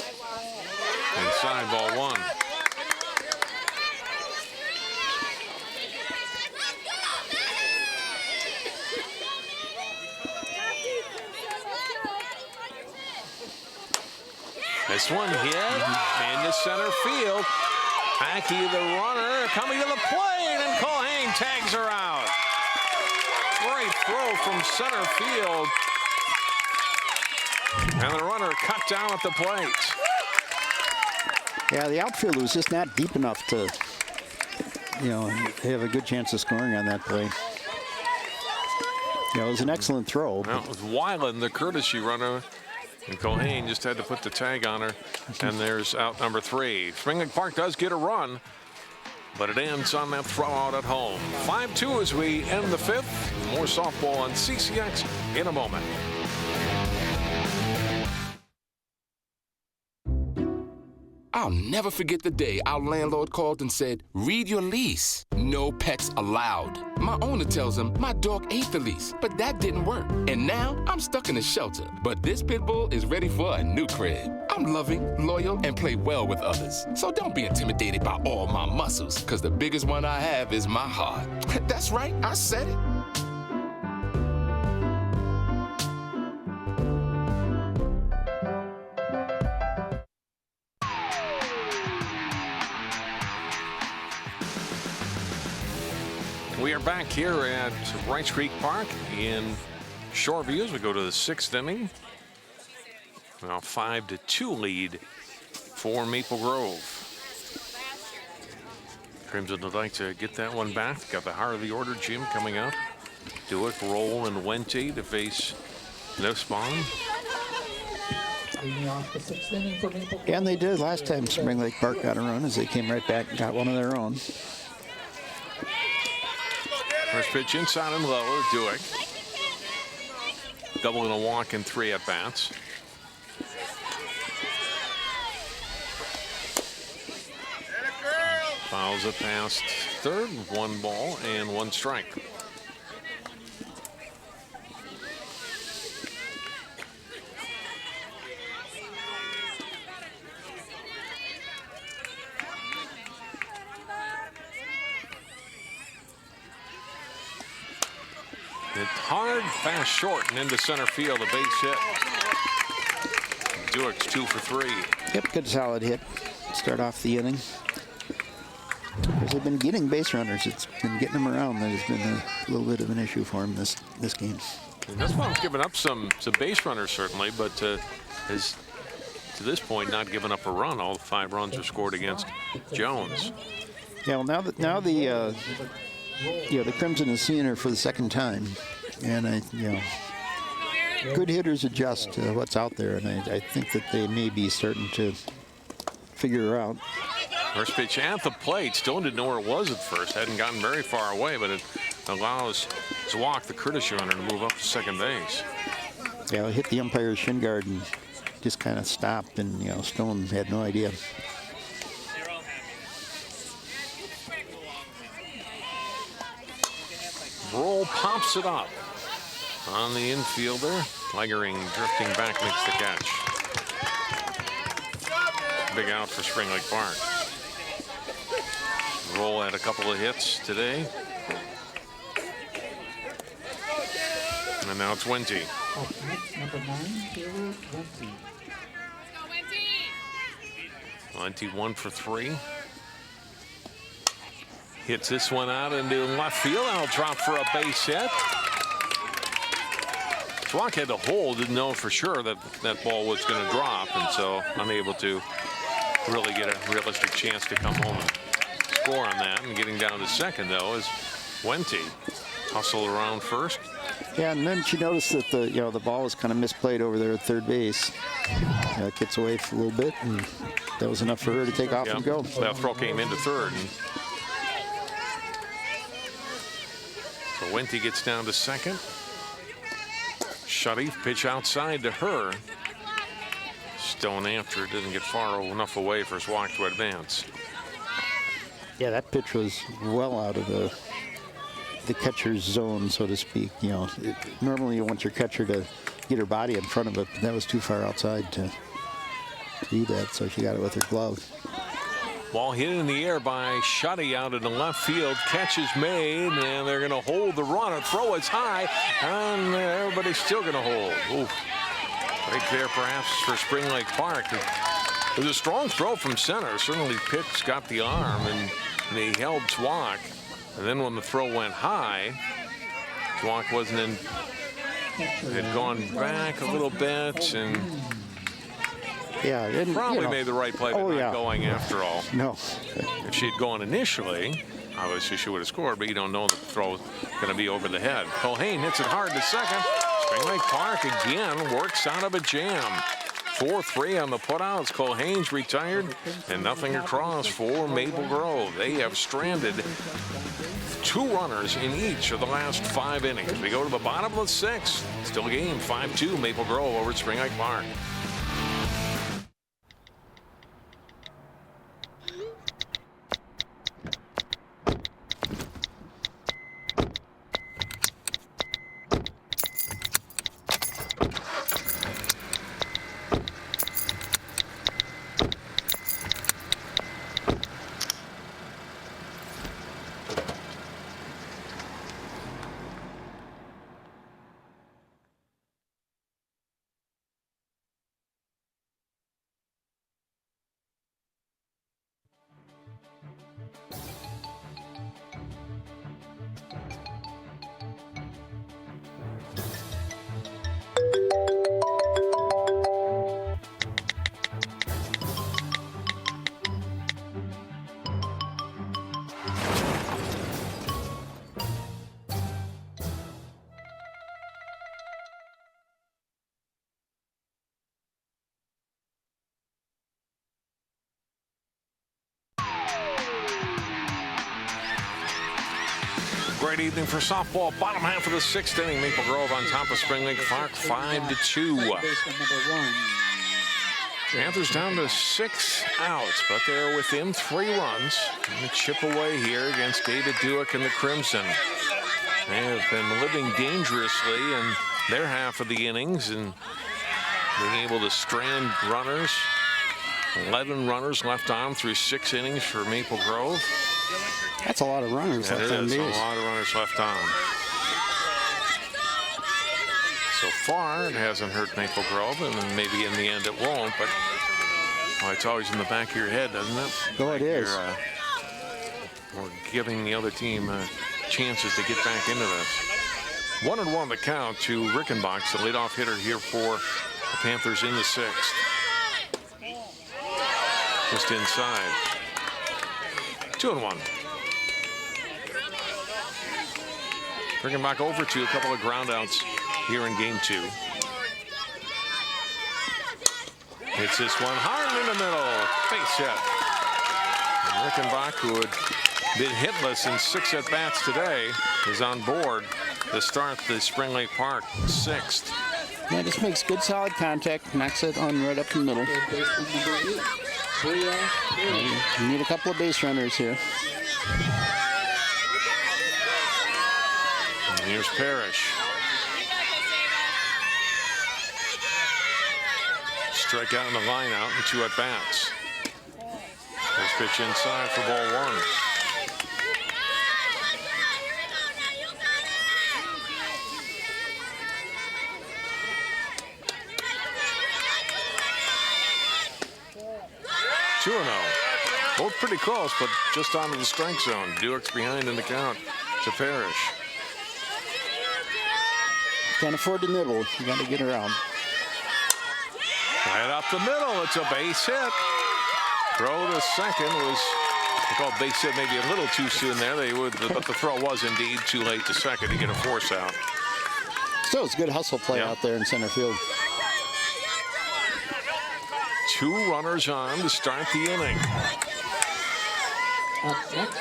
Inside, ball 1. This one hit into center field. Hackey, the runner, coming to the plate, and Culhane tags her out. Great throw from center field. And the runner cut down at the plate. Yeah, the outfield was just not deep enough to, have a good chance of scoring on that play. it was an excellent throw. Well, it was Weiland, the courtesy runner, and Culhane just had to put the tag on her. And there's out number 3. Spring Lake Park does get a run, but it ends on that throw out at home. 5-2 as we end the 5th. More softball on CCX in a moment. I'll never forget the day our landlord called and said, read your lease. No pets allowed. My owner tells him my dog ate the lease, but that didn't work. And now I'm stuck in a shelter. But this pit bull is ready for a new crib. I'm loving, loyal, and play well with others. So don't be intimidated by all my muscles, because the biggest one I have is my heart. That's right, I said it. We are back here at Rice Creek Park in Shoreview as we go to the 6th inning. Now 5-2 lead for Maple Grove. Crimson would like to get that one back. Got the heart of the order, Jim, coming up. Duick, Roll, and Wente to face Nussbaum. Leading off the 6th inning for Maple Grove. And they did last time Spring Lake Park got a run, as they came right back and got one of their own. First pitch inside and low, Duick. Double and a walk in 3 at-bats. Fouls it past third, 1 ball and 1 strike. It's hard, fast, short, and into center field, a base hit. Duick's 2 for 3. Yep, good solid hit. Start off the inning. Because they've been getting base runners. It's been getting them around that has been a little bit of an issue for him this game. And Nussbaum's given up some base runners, certainly, but has, to this point, not given up a run. All 5 runs are scored against Jones. Yeah, well, now the Crimson is seeing her for the 2nd time, and good hitters adjust to what's out there, and I think that they may be starting to figure her out. First pitch at the plate. Still didn't know where it was at first. Hadn't gotten very far away, but it allows Zwak, the courtesy runner, to move up to second base. Yeah, it hit the umpire's shin guard and just kind of stopped, and Stone had no idea. Roll pops it up on the infielder. Legering drifting back makes the catch. Big out for Spring Lake Park. Roll had a couple of hits today. And now it's Wente. Number 9, Taylor Wente 1 for 3. Hits this one out into left field. I'll drop for a base hit. Zwak had to hold, didn't know for sure that that ball was going to drop, and so unable to really get a realistic chance to come home and score on that. And getting down to second, though, is Wente. Hustle around first. Yeah, and then she noticed that the ball was kind of misplayed over there at third base. It gets away for a little bit, and that was enough for her to take off and go. So that throw came into third. And so Wente gets down to second. Shutty, pitch outside to her. Stone after it, didn't get far enough away for Zwak to advance. Yeah, that pitch was well out of the catcher's zone, so to speak. Normally you want your catcher to get her body in front of it, but that was too far outside to do that, so she got it with her glove. Ball hit in the air by Shutty out in the left field. Catch is made, and they're going to hold the runner. Throw is high, and everybody's still going to hold. Ooh. Right there, perhaps, for Spring Lake Park. It was a strong throw from center. Certainly Pitts got the arm, and they held Zwak. And then when the throw went high, Zwak wasn't in. Had gone back a little bit, and yeah, probably made the right play by not going after all. No. If she had gone initially, Obviously, she would have scored, but you don't know that the throw is going to be over the head. Culhane hits it hard to second. Spring Lake Park again works out of a jam. 4-3 on the putouts. Culhane's retired, and nothing across for Maple Grove. They have stranded 2 runners in each of the last 5 innings. We go to the bottom of the 6th. Still a game, 5-2 Maple Grove over at Spring Lake Park. Great evening for softball. Bottom half of the 6th inning. Maple Grove on top of Spring Lake Park, 5-2. Panthers down to 6 outs, but they're within 3 runs. And a chip away here against David Duick and the Crimson. They have been living dangerously in their half of the innings and being able to strand runners. 11 runners left on through 6 innings for Maple Grove. That's a lot of runners left on. It is a lot of runners left on. So far, it hasn't hurt Maple Grove, and maybe in the end it won't, but it's always in the back of your head, doesn't it? Oh, it is. We're giving the other team chances to get back into this. 1-1 the count to Rickenbach, the leadoff hitter here for the Panthers in the 6th. Just inside. 2-1. Rickenbach over to a couple of groundouts here in game 2. Hits this one hard in the middle. Base hit. And Rickenbach, who had been hitless in 6 at-bats today, is on board to start the Spring Lake Park 6th. Yeah, just makes good solid contact. Knocks it on right up the middle. You need a couple of base runners here. And here's Parrish. Strikeout in the line out and 2 at-bats. First pitch inside for ball 1. Both pretty close, but just onto the strike zone. Duick's behind in the count to Parrish. Can't afford to nibble. You got to get around. Right up the middle. It's a base hit. Throw to second was called base hit maybe a little too soon there. But the throw was indeed too late to second to get a force out. Still, it's a good hustle play out there in center field. 2 runners on to start the inning. Up next,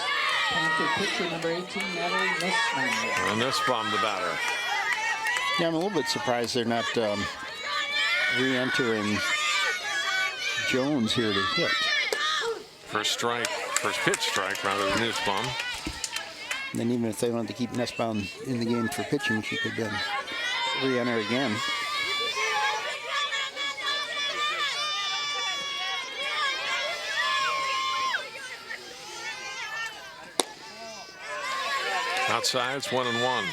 Panther pitcher number 18, Natalie Nussbaum. And Nussbaum the batter. Yeah, I'm a little bit surprised they're not re-entering Jones here to hit. First pitch strike rather than Nussbaum. And then even if they wanted to keep Nussbaum in the game for pitching, she could then re-enter again. Outside, it's 1-1.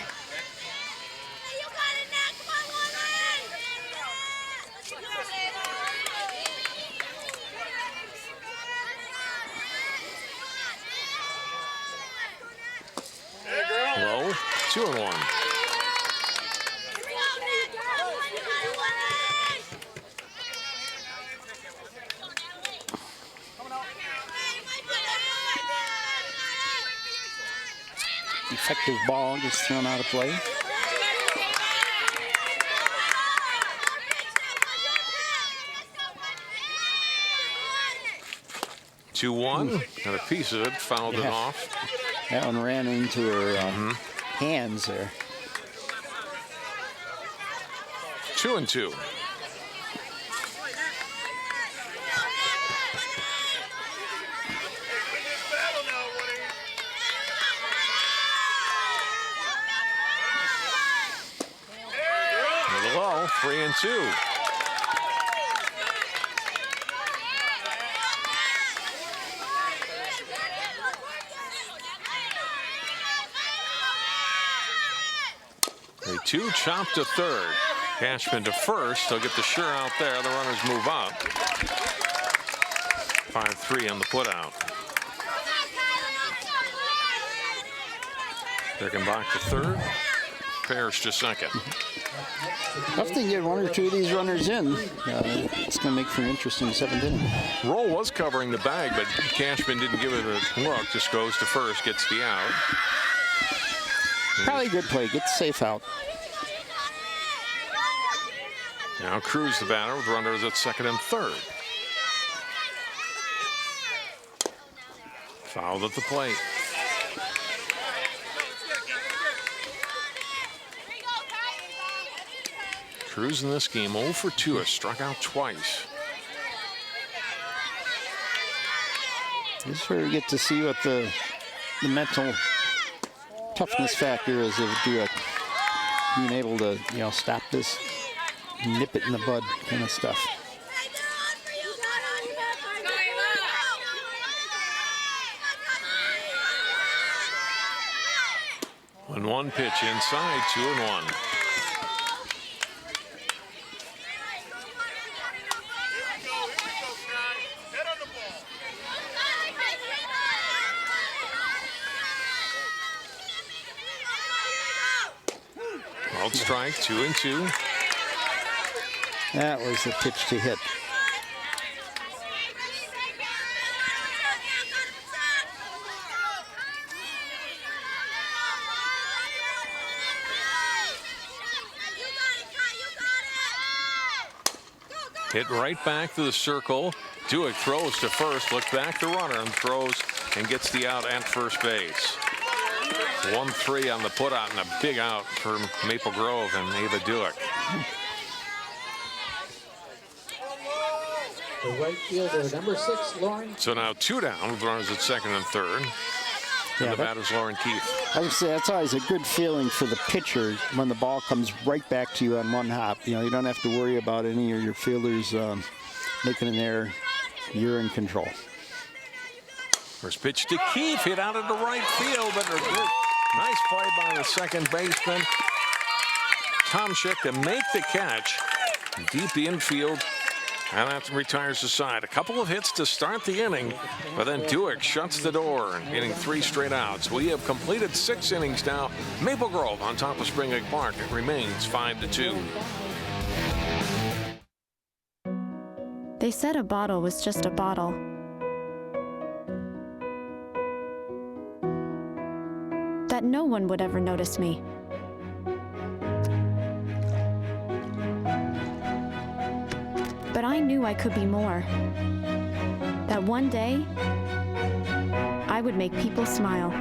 Low, 2-1. effective ball gets thrown out of play. Two one, and a piece of it fouled it off. That one ran into her hands there. 2-2. Low, 3-2. A two chop to third. Cashman to first. He'll get the sure out there. The runners move up. 5-3 on the putout. Birkenbach to third. Parrish to second. If they get one or two of these runners in, it's going to make for an interesting seventh inning. Roll was covering the bag, but Cashman didn't give it a look. Just goes to first, gets the out. Probably a good play. Get the safe out. Now Cruz the batter with runners at second and third. Fouled at the plate. Cruz in this game 0 for 2, has struck out twice. This is where we get to see what the mental toughness factor is of Dueck. Being able to, stop this, nip it in the bud kind of stuff. When one pitch inside, 2-1. Called strike, 2-2. That was the pitch to hit. Hit right back to the circle. Dueck throws to first, looks back the runner and throws and gets the out at first base. 1-3 on the putout and a big out for Maple Grove and Ava Dueck. The right fielder, number 6, Lauren. So now 2 down with runners at second and third. And the batter's Lauren Keith. I would say that's always a good feeling for the pitcher when the ball comes right back to you on one hop. You don't have to worry about any of your fielders making an error. You're in control. First pitch to Keith, hit out into right field, but nice play by the second baseman Tomczyk to make the catch deep infield. And that retires the side. A couple of hits to start the inning, but then Dueck shuts the door, getting 3 straight outs. We have completed 6 innings now. Maple Grove on top of Spring Lake Park. It remains 5-2. They said a bottle was just a bottle. That no one would ever notice me. But I knew I could be more. That one day, I would make people smile.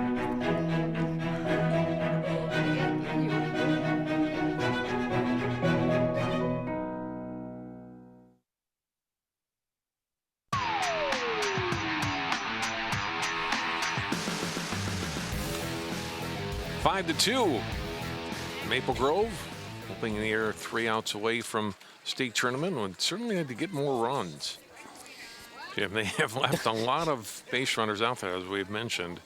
Five to 2. Maple Grove hoping they're 3 outs away from state tournament. Would certainly had to get more runs. Yeah, they have left a lot of base runners out there, as we've mentioned.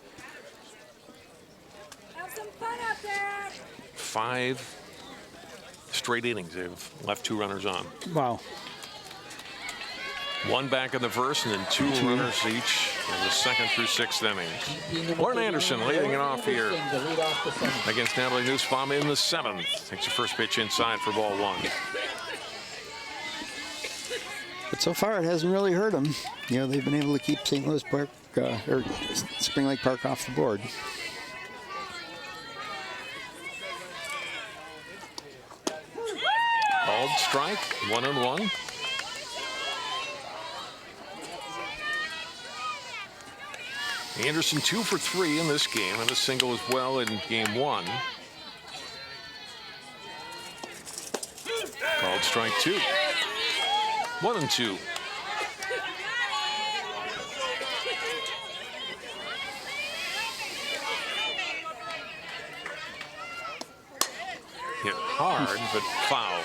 Have some fun out there. 5 straight innings they've left 2 runners on. Wow. 1 back in the first, and then 2 runners each in the second through 6th innings. Lauren Anderson leading it off here against Natalie Nussbaum in the 7th. Takes the first pitch inside for ball 1. But so far, it hasn't really hurt them. They've been able to keep St. Louis Park or Spring Lake Park off the board. called strike, 1-1. Anderson 2 for 3 in this game, and a single as well in game 1. Called strike 2. 1-2. Hit hard, but foul.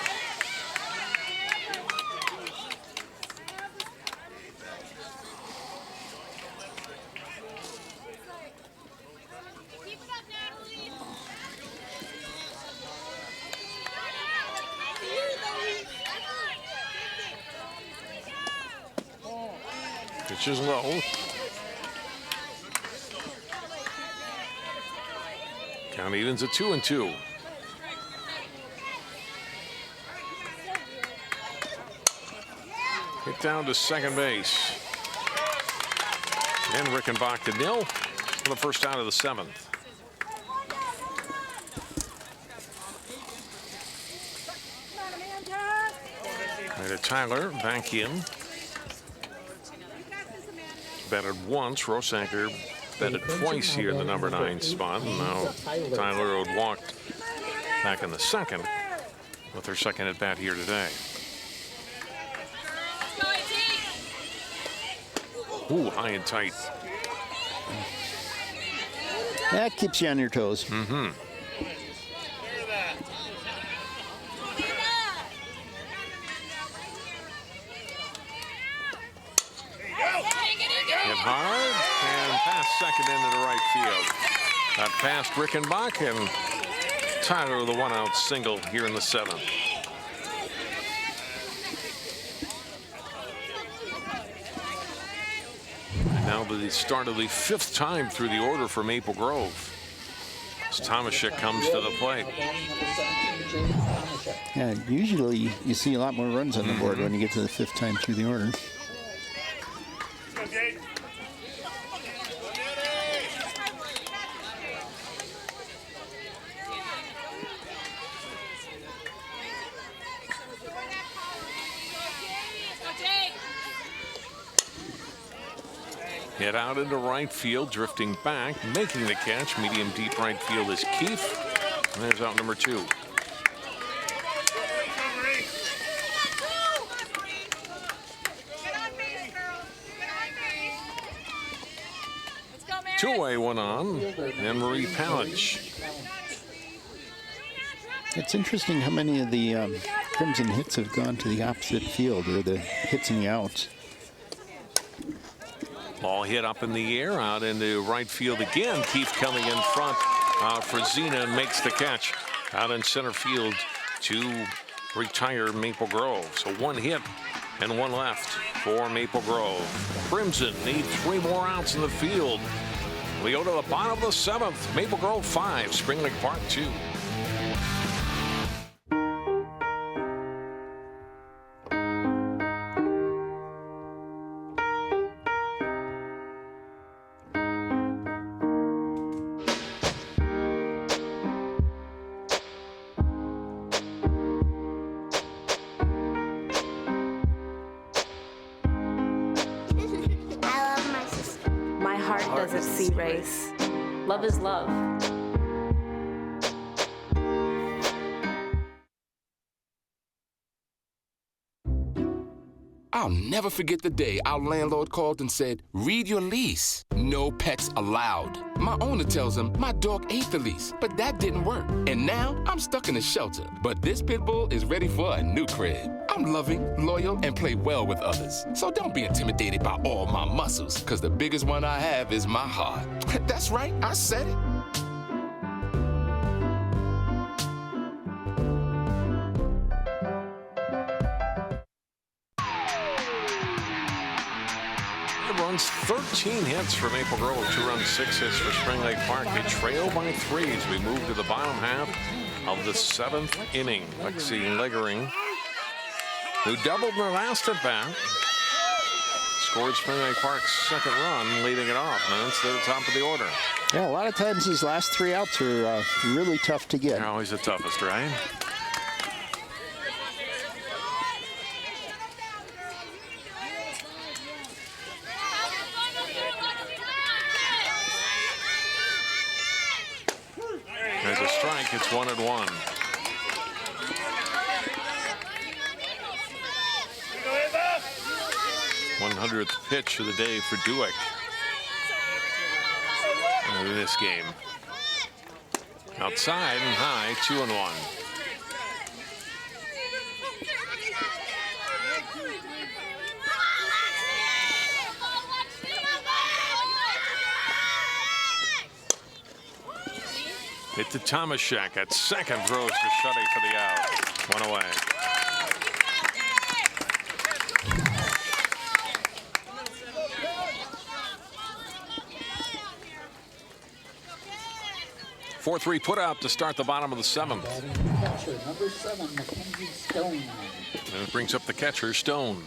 Pitch is low. Count evens at 2-2. Hit down to second base. And Rickenbach to nil for the first out of the 7th. Right to Tyler, back in. Batted once. Rosacker batted twice here in the number 9 spot. And now Tyler would walk back in the 2nd with her second at bat here today. Ooh, high and tight. That keeps you on your toes. Mm-hmm. Hit hard and past second into the right field. That past Rickenbach, and Tyler with a 1-out single here in the 7th. Now the start of the 5th time through the order for Maple Grove, as Tomaszek comes to the plate. Yeah, usually you see a lot more runs on the board when you get to the 5th time through the order. Hit out into right field, drifting back, making the catch. Medium deep right field is Keefe. And there's out number 2. Two-way one on, and Marie Palage. It's interesting how many of the Crimson hits have gone to the opposite field, or the hits and the outs. Ball hit up in the air, out into right field again. Keefe coming in front for Zena, and makes the catch out in center field to retire Maple Grove. So 1 hit and 1 left for Maple Grove. Crimson need 3 more outs in the field. We go to the bottom of the 7th. Maple Grove 5, Spring Lake Park 2. Doesn't see race. Love is love. I'll never forget the day our landlord called and said, read your lease. No pets allowed. My owner tells him my dog ate the lease, but that didn't work. And now I'm stuck in a shelter. But this pit bull is ready for a new crib. I'm loving, loyal, and play well with others. So don't be intimidated by all my muscles, because the biggest one I have is my heart. That's right, I said it. Runs 13 hits for Maple Grove, 2 runs, 6 hits for Spring Lake Park. They trail by 3 as we move to the bottom half of the 7th inning. Lexi Leggering, who doubled in her last at bat, scored Spring Lake Park's 2nd run, leading it off. And it's to the top of the order. Yeah, a lot of times these last 3 outs are really tough to get. They're always the toughest, right? strike. It's 1-1. 100th pitch of the day for Dueck in this game. Outside and high, 2-1. Hit to Tomaszek at second, throws to Shuddy for the out. One away. Four-three put out to start the bottom of the seventh. Catcher, number 7, Mackenzie Stone. And it brings up the catcher, Stone.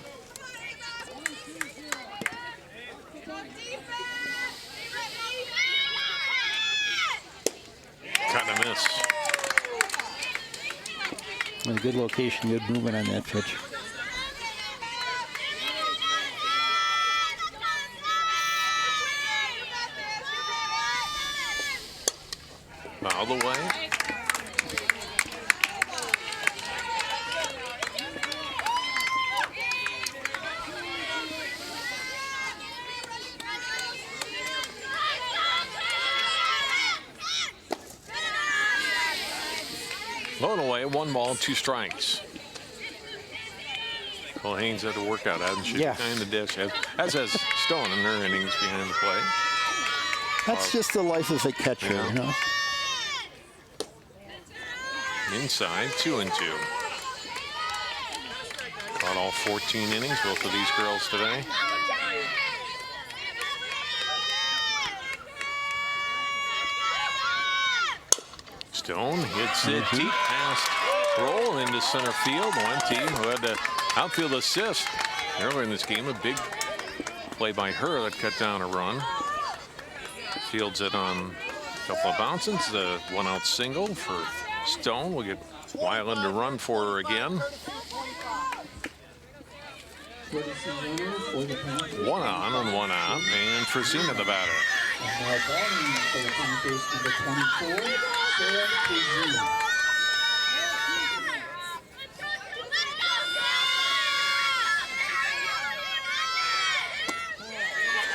Kind of miss. A good location, good movement on that pitch. All the way. Blown away, 1 ball, 2 strikes. Well, Haynes had to work out, hasn't she? Yeah. Behind the dish, as has Stone in her innings behind the plate. That's just the life of a catcher, you know. Inside, 2-2. Caught all 14 innings, both of these girls today. Stone hits it deep past Roll into center field. Wente, who had the outfield assist earlier in this game. A big play by her that cut down a run. Fields it on a couple of bounces. The 1-out single for Stone. We'll get Weiland to run for her again. 1 on and 1 out. And Frazina the batter. And now batting for the Comcast, number 24, Sarah Frazina.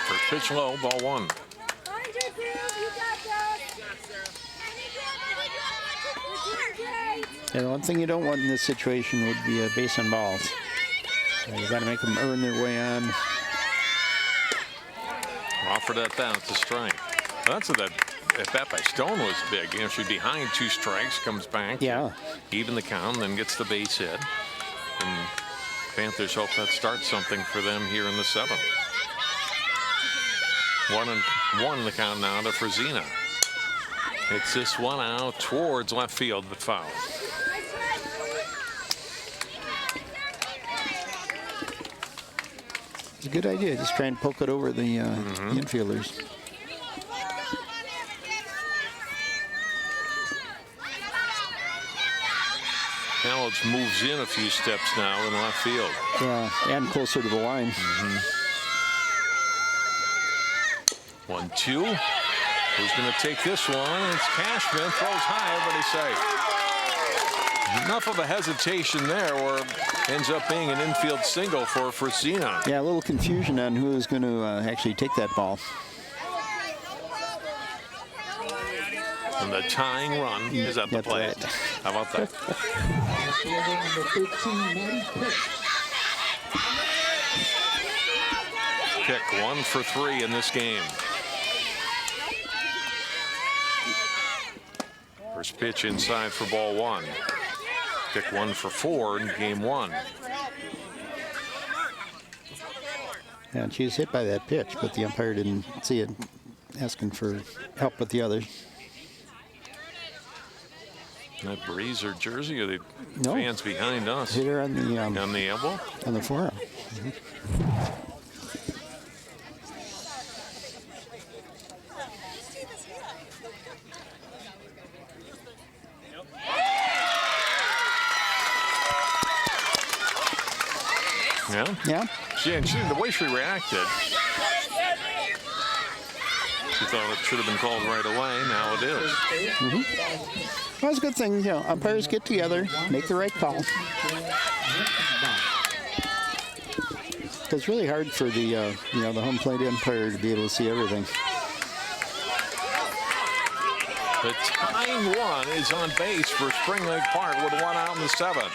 First pitch low, ball 1. Yeah, the one thing you don't want in this situation would be a base on balls. You got to make them earn their way on. Offered at that, it's a strike. Well, that's that. If that by Stone was big, you know, she's behind 2 strikes, comes back, yeah, even the count, then gets the base hit. And Panthers hope that starts something for them here in the 7th. 1-1 the count now to Frazina. It's this one out towards left field, but foul. It's a good idea. Just try and poke it over the infielders. College moves in a few steps now in left field. Yeah, and closer to the line. 1-2. Who's going to take this one? It's Cashman. Throws high. Everybody safe. Enough of a hesitation there, or ends up being an infield single for Frazina. Yeah, a little confusion on who is going to actually take that ball. And the tying run is at the plate. Right. How about that? Pick 1 for 3 in this game. First pitch inside for ball 1. Pick 1 for 4 in game 1. Yeah, and she was hit by that pitch, but the umpire didn't see it, asking for help with the others. That Breeze or jersey, or the No. fans behind us? Hit her on the elbow, on the forearm. Yeah. Yeah. The way she reacted. She thought it should have been called right away. Now it is. Well, it's a good thing, you know, umpires get together, make the right call. It's really hard for the, you know, the home plate umpire to be able to see everything. The tying run is on base for Spring Lake Park with 1 out in the 7th.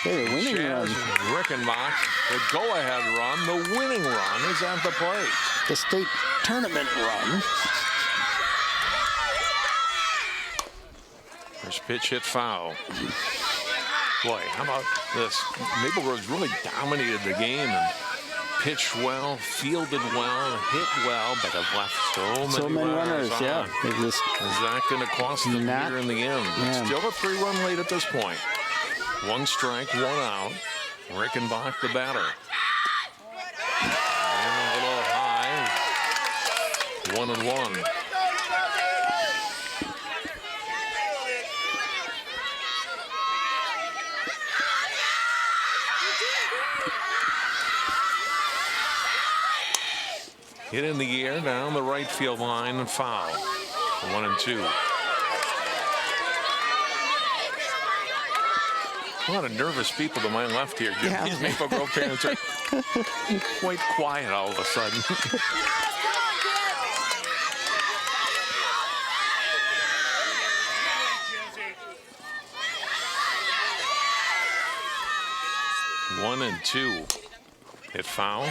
Hey, the winning run. Rickenbach, the go-ahead run. The winning run is at the plate. The state tournament run. First pitch hit foul. Boy, how about this? Maple Grove's really dominated the game and pitched well, fielded well, hit well, but have left so many runners on. Yeah. Is that going to cost them here in the end? It's still a 3-run lead at this point. 1 strike, 1 out. Rickenbach, the batter. And a little high. 1-1. Hit in the air down the right field line and foul. 1-2. A lot of nervous people to my left here. Yeah. These Maple Grove parents are quite quiet all of a sudden. One and two. Hit foul.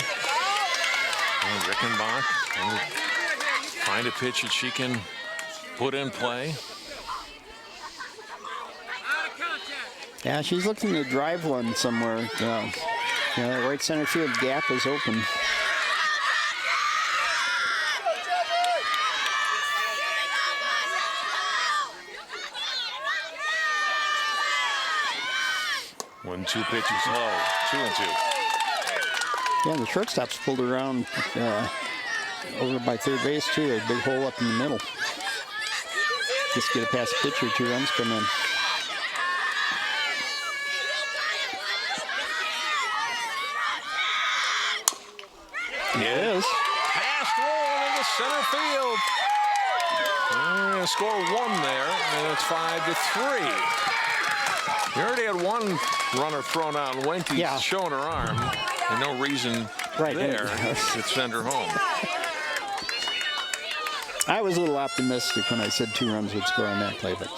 And Rickenbach can find a pitch that she can put in play. Yeah, she's looking to drive one somewhere. You know, that right center field gap is open. One-two pitches low. 2-2. Yeah, the shortstop's pulled around over by third base too. A big hole up in the middle. Just get it past the pitcher, 2 runs come in. Yes. Pass roll into center field. They're going to score 1 there, and it's 5-3. You already had 1 runner thrown out, and Wenke's showing her arm. And no reason there to send her home. I was a little optimistic when I said 2 runs would score on that play, but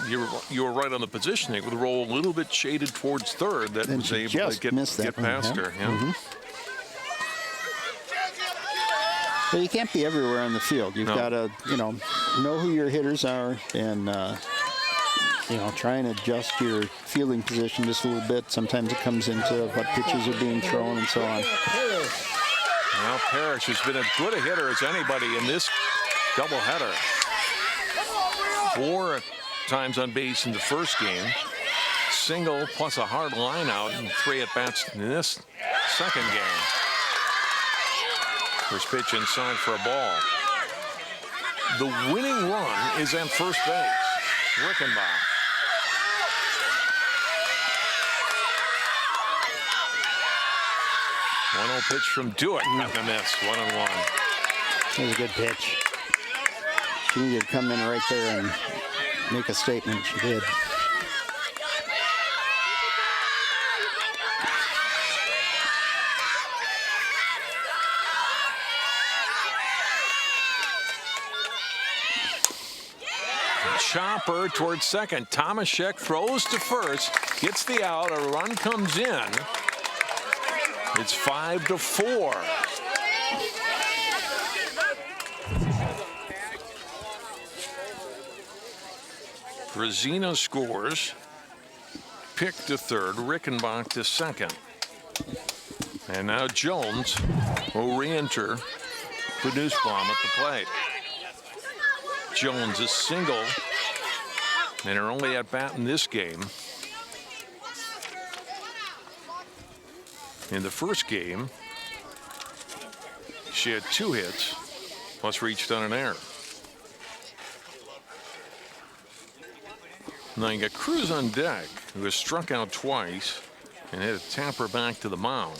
you were right on the positioning with the roll a little bit shaded towards third. That was able to get past her. Yeah. But you can't be everywhere on the field. You've got to, know who your hitters are and, try and adjust your fielding position just a little bit. Sometimes it comes into what pitches are being thrown and so on. Well, Parrish has been as good a hitter as anybody in this doubleheader. 4 times on base in the first game. Single plus a hard line out and 3 at-bats in this second game. First pitch inside for a ball. The winning run is at first base. Rickenbach. 1-0 pitch from Dewitt. Not a miss. 1-1. That was a good pitch. She needed to come in right there and make a statement. She did. Chopper towards second. Tomaszek throws to first, gets the out. A run comes in. It's 5-4. Brazina scores. Pick to third. Rickenbach to second. And now Jones will re-enter for Nussbaum at the plate. Jones is single. And her only at-bat in this game. In the first game, she had 2 hits, plus reached on an error. Now you got Cruz on deck, who has struck out twice And hit a tapper back to the mound.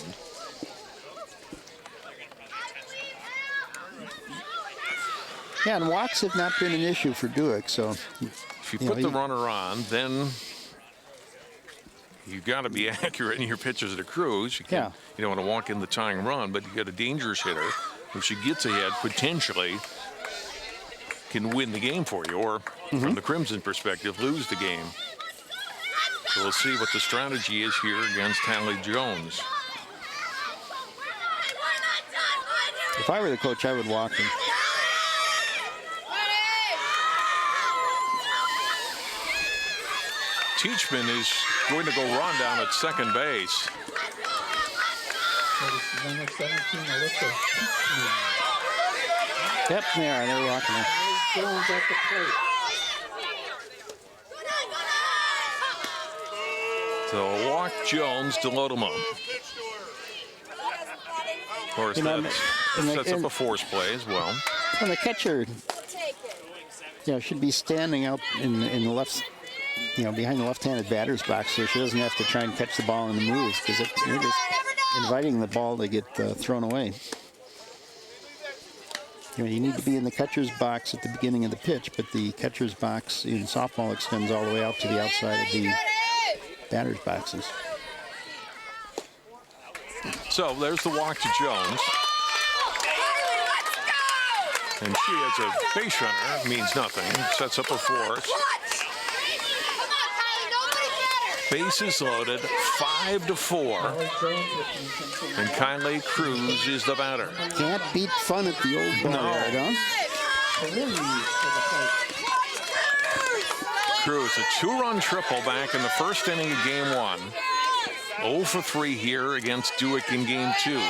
Yeah, and walks have not been an issue for Duick, so. If you put the runner on, then you got to be accurate in your pitches to Cruz. You don't want to walk in the tying run, but you got a dangerous hitter. If she gets ahead, potentially can win the game for you, or from the Crimson perspective, lose the game. So we'll see what the strategy is here against Hallie Jones. If I were the coach, I would walk him. Teachman is going to go run down at second base. Number 17, Alyssa. Yep, they're walking him. Jones at the plate. So walk Jones to load him up. Of course, that sets up a force play as well. And the catcher, should be standing out in the left, behind the left-handed batter's box, so she doesn't have to try and catch the ball in the move, because you're just inviting the ball to get thrown away. You need to be in the catcher's box at the beginning of the pitch, but the catcher's box in softball extends all the way out to the outside of the batter's boxes. So there's the walk to Jones. And she has a base runner, means nothing, sets up a force. Bases loaded, 5-4. And Kylie Cruz is the batter. Can't beat fun at the old ball yard, Cruz, a 2-run triple back in the first inning of game 1. 0 for 3 here against Duick in game 2.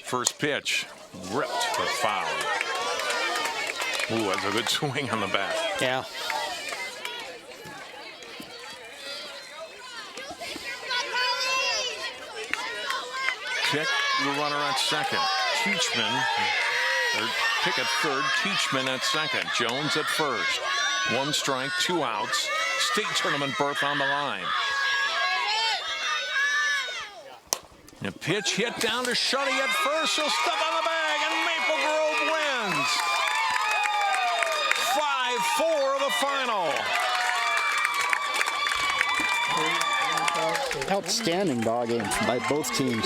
First pitch, ripped but foul. Ooh, that's a good swing on the bat. Yeah. Pick the runner at second. Teachman, or pick at third. Teachman at second. Jones at first. 1 strike, 2 outs. State tournament berth on the line. A pitch hit down to Shuddy at first. She'll step on the bag, and Maple Grove wins. 5-4 the final. Outstanding ball game by both teams.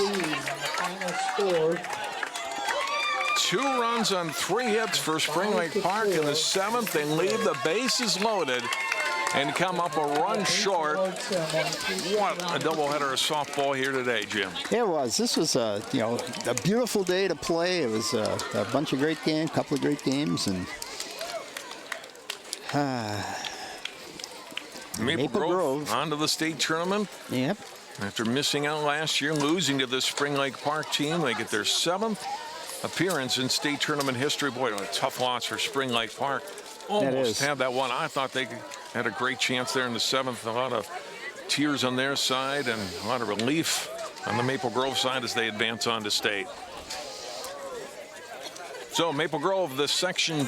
2 runs on 3 hits for Spring Lake Park in the 7th. They leave the bases loaded and come up a run short. What a doubleheader of softball here today, Jim. It was. This was a beautiful day to play. It was a bunch of great games, couple of great games, and Maple Grove on to the state tournament. Yep. After missing out last year, losing to the Spring Lake Park team, they get their 7th appearance in state tournament history. Boy, what a tough loss for Spring Lake Park. Almost had that one. I thought they had a great chance there in the 7th. A lot of tears on their side and a lot of relief on the Maple Grove side as they advance on to state. So Maple Grove, the section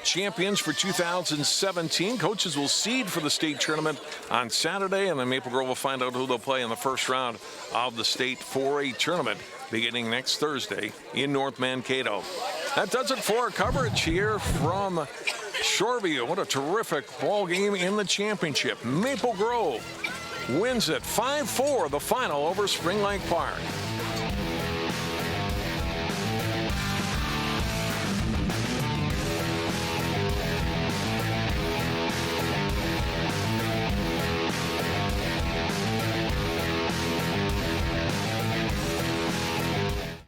champions for 2017. Coaches will seed for the state tournament on Saturday, and then Maple Grove will find out who they'll play in the first round of the state 4A tournament beginning next Thursday in North Mankato. That does it for our coverage here from Shoreview. What a terrific ball game in the championship. Maple Grove wins it 5-4 the final over Spring Lake Park.